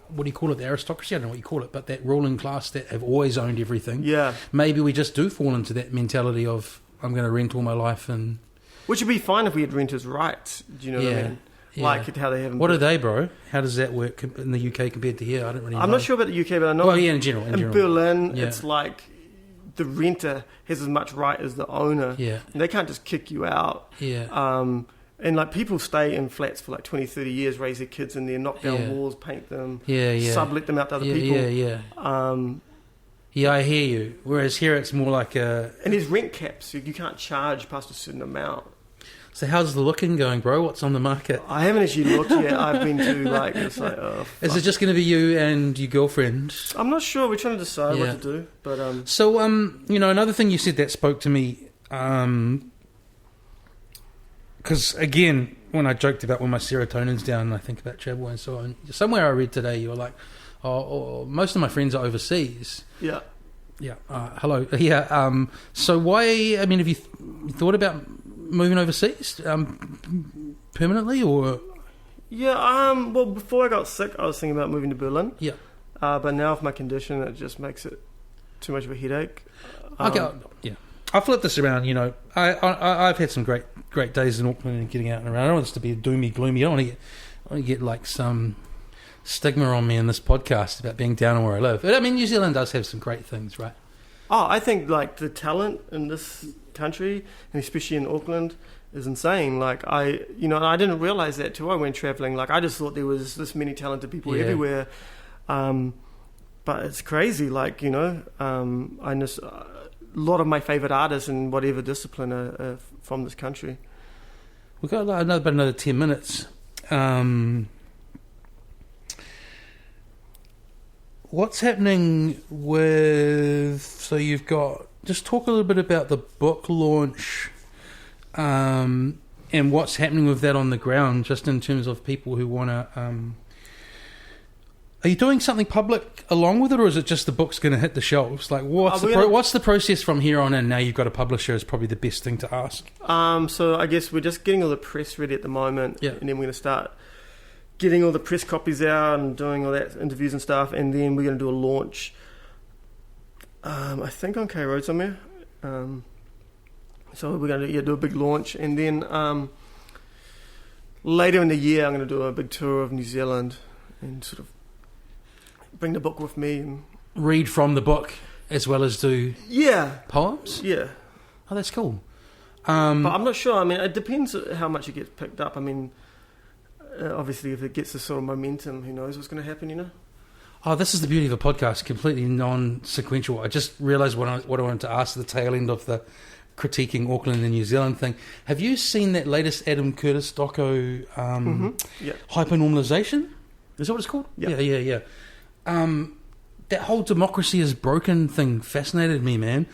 C: what do you call it, the aristocracy? I don't know what you call it, but that ruling class that have always owned everything. Yeah. Maybe we just do fall into that mentality of, I'm going to rent all my life. And
E: which would be fine if we had renters' rights. Do you know what I mean? Like how they have.
C: What are they, bro? How does that work in the UK compared to here? I don't really know.
E: I'm not sure about the UK, but I know.
C: Well, in general.
E: In Berlin, it's like the renter has as much right as the owner. Yeah. And they can't just kick you out. Yeah. And like people stay in flats for like 20, 30 years, raise their kids in there, knock down walls, paint them, sublet them out to other people.
C: Yeah, I hear you. Whereas here it's more like a...
E: And there's rent caps. You can't charge past a certain amount.
C: So how's the looking going, bro? What's on the market?
E: I haven't actually looked yet. I've been to it's like, oh, fuck.
C: Is it just going to be you and your girlfriend?
E: I'm not sure. We're trying to decide what to do. But
C: So, another thing you said that spoke to me, because, again, when I joked about when my serotonin's down and I think about travel and so on, somewhere I read today you were like, most of my friends are overseas. Yeah. Yeah. Hello. Yeah. So why, have you thought about moving overseas permanently or? Yeah. Well, before I got sick, I was thinking about moving to Berlin. Yeah. But now with my condition, it just makes it too much of a headache. I flip this around. I've had some great days in Auckland and getting out and around. I don't want this to be doomy gloomy. I don't want to get like some stigma on me in this podcast about being down where I live. But I mean, New Zealand does have some great things, right?
E: Oh, I think like the talent in this country, and especially in Auckland, is insane. Like and I didn't realize that too. I went traveling. Like I just thought there was this many talented people everywhere. But it's crazy. Like I just a lot of my favorite artists in whatever discipline are from this country.
C: We've got another 10 minutes. What's happening with... So you've got... Just talk a little bit about the book launch and what's happening with that on the ground, just in terms of people who want to... Are you doing something public along with it, or is it just the book's going to hit the shelves? Like, what's the process from here on in? Now you've got a publisher is probably the best thing to ask.
E: So I guess we're just getting all the press ready at the moment, and then we're going to start getting all the press copies out and doing all that interviews and stuff, and then we're going to do a launch. I think on K Road somewhere. So we're going to do a big launch, and then later in the year I'm going to do a big tour of New Zealand and sort of bring the book with me and
C: read from the book as well as do poems.
E: Yeah.
C: Oh, that's cool.
E: But I'm not sure. I mean, it depends how much it gets picked up. I mean, obviously, if it gets this sort of momentum, who knows what's going to happen?
C: Oh, this is the beauty of a podcast. Completely non-sequential. I just realised what I wanted to ask at the tail end of the critiquing Auckland and New Zealand thing. Have you seen that latest Adam Curtis doco, Hypernormalisation? Is that what it's called? Yeah. That whole democracy is broken thing fascinated me, man.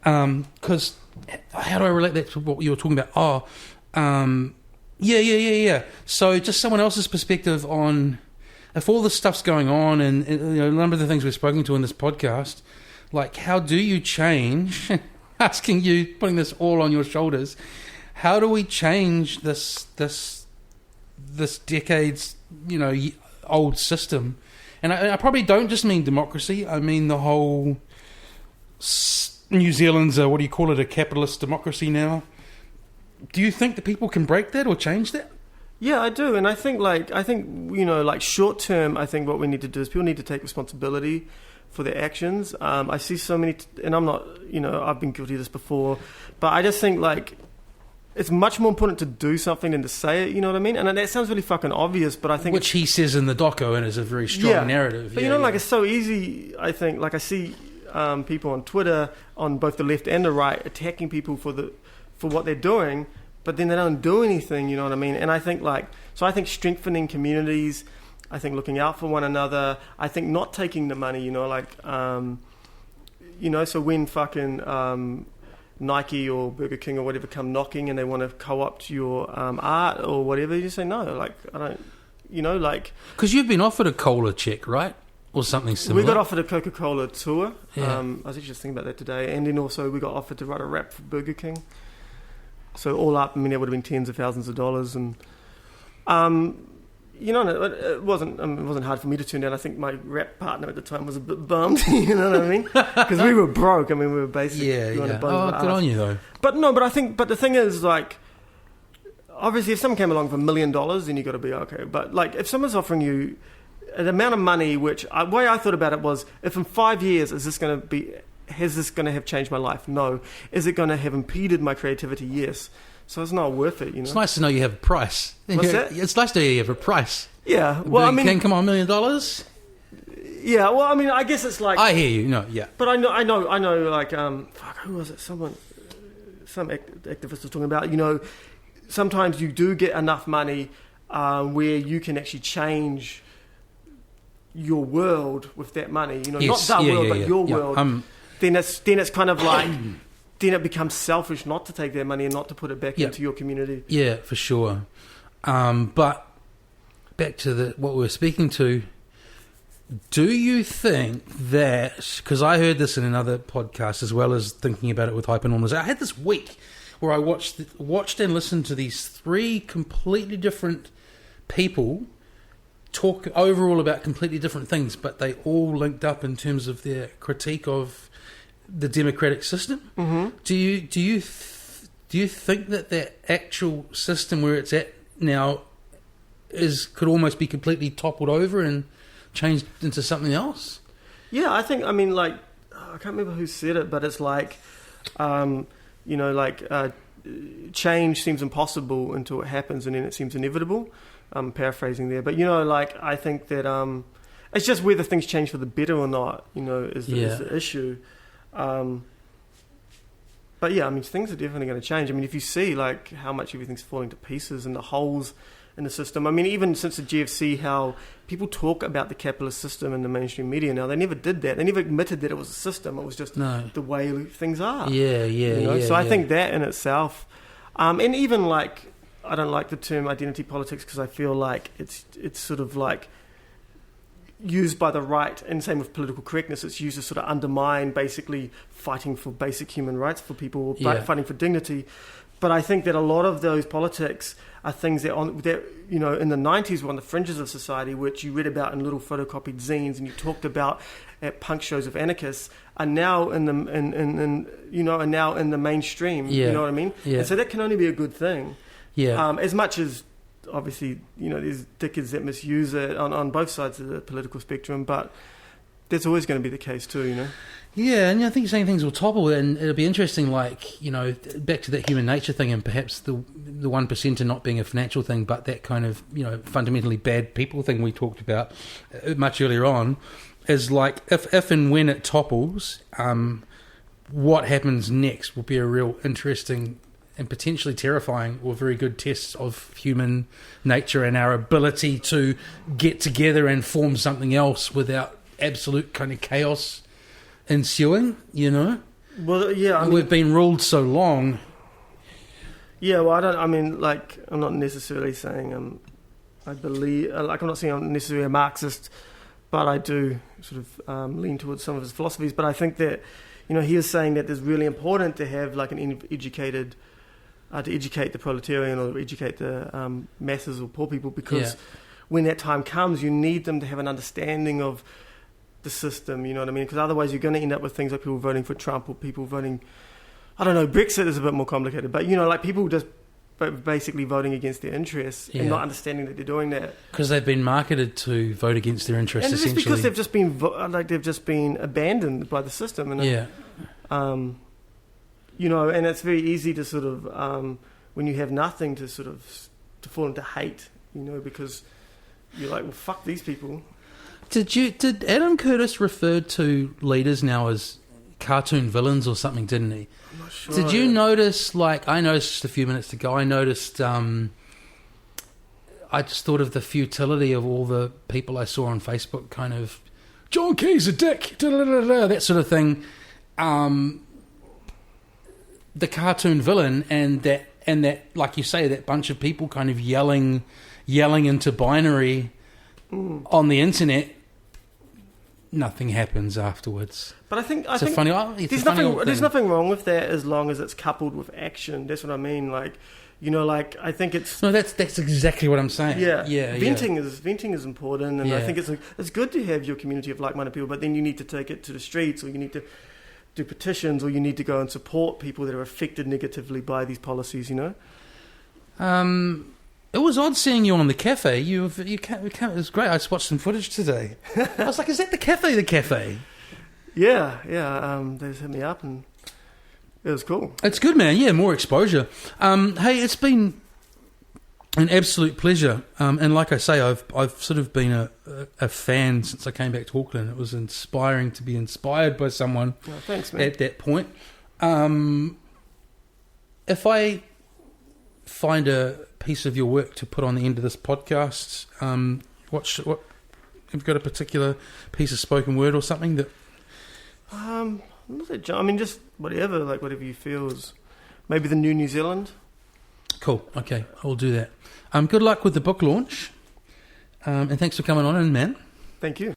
C: Because how do I relate that to what you were talking about? Yeah. So just someone else's perspective on if all this stuff's going on, and a number of the things we're spoken to in this podcast, like how do you change? Asking you, putting this all on your shoulders. How do we change this decades old system? And I probably don't just mean democracy. I mean the whole New Zealand's what do you call it, a capitalist democracy now. Do you think that people can break that or change that?
E: Yeah, I do, and I think short term, I think what we need to do is people need to take responsibility for their actions. I see so many, and I'm not, I've been guilty of this before, but I just think it's much more important to do something than to say it. You know what I mean? And that sounds really fucking obvious, but I think
C: which he says in the doco, and is a very strong narrative.
E: But it's so easy. I think I see people on Twitter on both the left and the right attacking people for what they're doing, but then they don't do anything. You know what I mean? And I think I think strengthening communities. I think looking out for one another. I think not taking the money. So when fucking Nike or Burger King or whatever come knocking and they want to co-opt your art or whatever, you just say no. I don't.
C: Because you've been offered a cola check, right? Or something similar.
E: We got offered a Coca-Cola tour.
C: Yeah.
E: I was actually just thinking about that today. And then also we got offered to write a rap for Burger King. So all up, it would have been tens of thousands of dollars. And, it wasn't hard for me to turn down. I think my rap partner at the time was a bit bummed, you know what I mean? Because we were broke. We were basically...
C: Yeah. Good on you, though.
E: But the thing is, obviously if someone came along for $1 million, then you got to be okay. But, if someone's offering you an amount of money, which... the way I thought about it was, if in 5 years, has this going to have changed my life? No. Is it going to have impeded my creativity? Yes. So it's not worth it,
C: It's nice to know you have a price.
E: What's that?
C: It's nice to know you have a price.
E: Yeah. Well,
C: come on, $1 million?
E: Yeah. Well, I guess it's
C: I hear you. No, yeah.
E: But I know. Who was it? Some activist was talking about. Sometimes you do get enough money where you can actually change your world with that money.
C: Yes.
E: Not the world, but your
C: yeah.
E: world. Then it's kind of then it becomes selfish not to take their money and not to put it back into your community.
C: Yeah, for sure. But back to what we were speaking to, do you think that, because I heard this in another podcast as well as thinking about it with Hypernormalisation, I had this week where I watched and listened to these three completely different people talk overall about completely different things, but they all linked up in terms of their critique of the democratic system.
E: Mm-hmm.
C: Do you think that actual system where it's at now could almost be completely toppled over and changed into something else?
E: Yeah, I think. I mean, like, I can't remember who said it, but it's like, change seems impossible until it happens, and then it seems inevitable. I'm paraphrasing there, but I think that it's just whether things change for the better or not. Is the issue. But yeah, I mean, things are definitely going to change. I mean, if you see like how much everything's falling to pieces and the holes in the system. I mean, even since the GFC, how people talk about the capitalist system in the mainstream media now, they never did that. They never admitted that it was a system. It was just the way things are. So I think that in itself, and even like, I don't like the term identity politics because I feel like it's sort of like used by the right, and same with political correctness, it's used to sort of undermine basically fighting for basic human rights for people, fighting for dignity. But I think that a lot of those politics are things that in the 90s were on the fringes of society, which you read about in little photocopied zines and you talked about at punk shows of anarchists, are now in the mainstream. You know what I mean? And so that can only be a good thing. As much as obviously, there's dickheads that misuse it on both sides of the political spectrum, but that's always going to be the case too,
C: Yeah, and I think saying things will topple, and it'll be interesting, like, back to that human nature thing, and perhaps the 1% not being a financial thing, but that kind of, fundamentally bad people thing we talked about much earlier on, is like, if and when it topples, what happens next will be a real interesting and potentially terrifying or very good test of human nature and our ability to get together and form something else without absolute kind of chaos ensuing,
E: Well, yeah,
C: we've been ruled so long.
E: Yeah, well, I'm not necessarily saying I believe, I'm not saying I'm necessarily a Marxist, but I do sort of lean towards some of his philosophies. But I think that, he is saying that it's really important to have like an educated, to educate the proletarian or educate the masses or poor people, because when that time comes, you need them to have an understanding of the system, you know what I mean? Because otherwise you're going to end up with things like people voting for Trump or people voting, I don't know, Brexit is a bit more complicated, but like people just basically voting against their interests and not understanding that they're doing that. Because
C: they've been marketed to vote against their interests,
E: and
C: essentially.
E: It's because they've just been abandoned by the system. And and it's very easy to sort of, when you have nothing, to sort of to fall into hate, because you're like, well, fuck these people.
C: Did Adam Curtis refer to leaders now as cartoon villains or something, didn't he?
E: I'm not sure.
C: Did you notice, like, I noticed just a few minutes ago, I noticed, I just thought of the futility of all the people I saw on Facebook kind of, John Key's a dick, that sort of thing. The cartoon villain and that, like you say, that bunch of people kind of yelling into binary on the internet. Nothing happens afterwards.
E: But I think
C: there's
E: nothing wrong with that as long as it's coupled with action. That's what I mean. Like, I think it's
C: that's exactly what I'm saying.
E: Venting is important, and I think it's good to have your community of like-minded people. But then you need to take it to the streets, or you need to do petitions, or you need to go and support people that are affected negatively by these policies.
C: It was odd seeing you on the cafe. It was great. I just watched some footage today. I was like, is that the cafe? The cafe?
E: Yeah. They just hit me up, and it was cool.
C: It's good, man. Yeah, more exposure. Hey, it's been an absolute pleasure. And like I say, I've sort of been a fan since I came back to Auckland. It was inspiring to be inspired by someone.
E: Oh, thanks, man.
C: At that point. If I find a piece of your work to put on the end of this podcast, what have you got a particular piece of spoken word or something that?
E: Just whatever, like whatever you feel is maybe the new New Zealand.
C: Cool. Okay, I'll do that. Good luck with the book launch, and thanks for coming on in, man.
E: Thank you.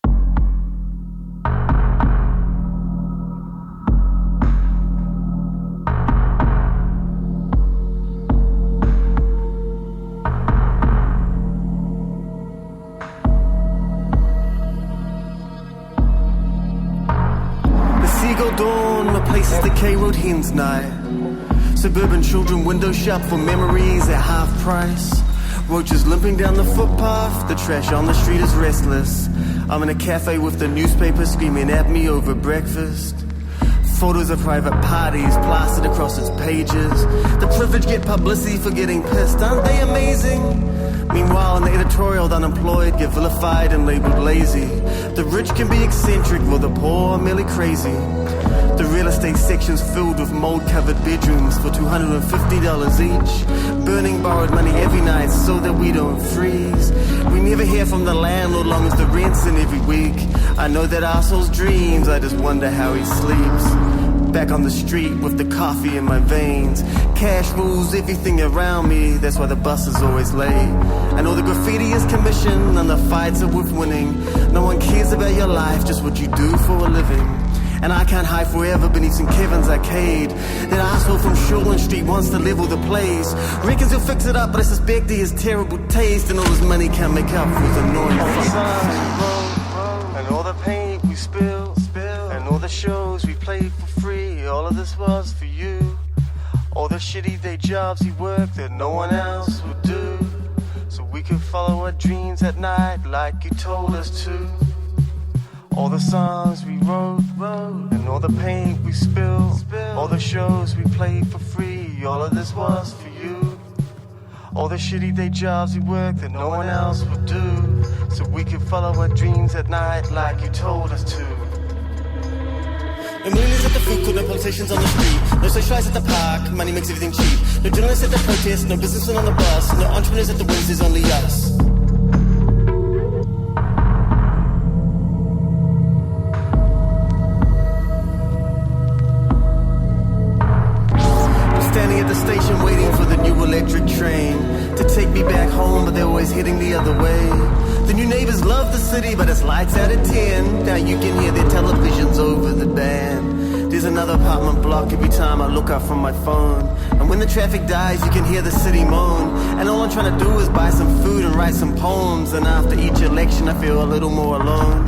F: dawn replaces the K-Road hen's night. Suburban children window shop for memories at half price. Roaches limping down the footpath, the trash on the street is restless. I'm in a cafe with the newspaper screaming at me over breakfast. Photos of private parties plastered across its pages. The privileged get publicity for getting pissed, aren't they amazing? Meanwhile, in the editorial, the unemployed get vilified and labeled lazy. The rich can be eccentric, while the poor are merely crazy. The real estate section's filled with mold-covered bedrooms for $250 each. Burning borrowed money every night so that we don't freeze. We never hear from the landlord long as the rent's in every week. I know that asshole's dreams, I just wonder how he sleeps. Back on the street with the coffee in my veins. Cash rules everything around me, that's why the bus is always late. I know the graffiti is commissioned and the fights are worth winning. No one cares about your life, just what you do for a living. And I can't hide forever beneath St. Kevin's arcade. That asshole from Shoreline Street wants to level the place. Reckons he'll fix it up, but I suspect he has terrible taste. And all his money can't make up for his annoying and all the paint we spill, and all the shows we played for free. All of this was for you. All the shitty day jobs he worked that no one else would do. So we could follow our dreams at night like you told us to. All the songs we wrote, and all the paint we spilled, all the shows we played for free, all of this was for you. All the shitty day jobs we worked that no one else would do, so we could follow our dreams at night like you told us to. No millionaires at the food court, no politicians on the street, no socialites at the park, money makes everything cheap. No journalists at the protest, no businessmen on the bus, no entrepreneurs at the wings, there's only us. Standing at the station waiting for the new electric train to take me back home, but they're always heading the other way. The new neighbors love the city, but it's lights out at 10. Now you can hear their televisions over the band. There's another apartment block every time I look up from my phone. And when the traffic dies, you can hear the city moan. And all I'm trying to do is buy some food and write some poems. And after each election, I feel a little more alone.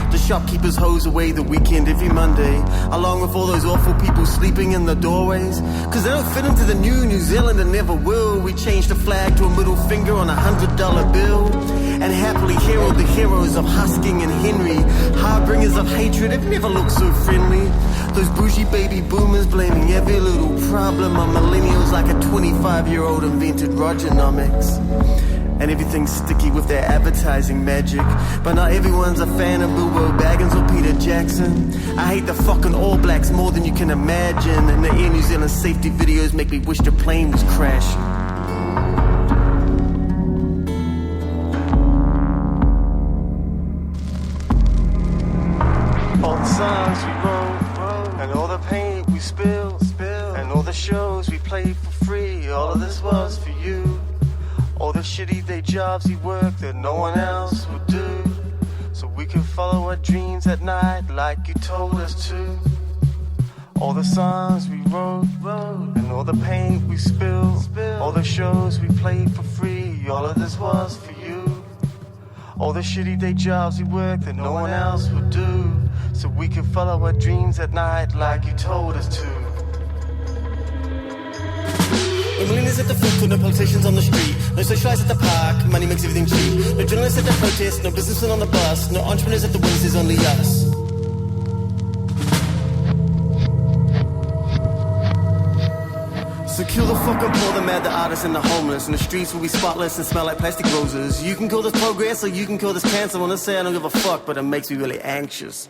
F: The shopkeepers hose away the weekend every Monday, along with all those awful people sleeping in the doorways. Cause they don't fit into the New Zealand and never will. We changed the flag to a middle finger on $100 bill, and happily herald the heroes of Husking and Henry. Harbingers of hatred have never looked so friendly. Those bougie baby boomers blaming every little problem on millennials like a 25-year-old invented Rogernomics. And everything's sticky with their advertising magic. But not everyone's a fan of Bilbo Baggins or Peter Jackson. I hate the fucking All Blacks more than you can imagine. And the Air New Zealand safety videos make me wish the plane was crashing. All the songs we wrote, and all the paint we spilled, and all the shows we played for free. All of this was for you. All the shitty day jobs he worked that no one else would do, so we could follow our dreams at night like you told us to. All the songs we wrote, and all the paint we spilled, all the shows we played for free, all of this was for you. All the shitty day jobs we worked that no one else would do, so we could follow our dreams at night like you told us to. No millionaires at the food court, no politicians on the street, no socialites at the park, money makes everything cheap. No journalists at the protest, no businessmen on the bus, no entrepreneurs at the wings, there's only us. So kill the fucking poor, the mad, the artists, and the homeless. And the streets will be spotless and smell like plastic roses. You can call this progress or you can call this cancer. I wanna say I don't give a fuck, but it makes me really anxious.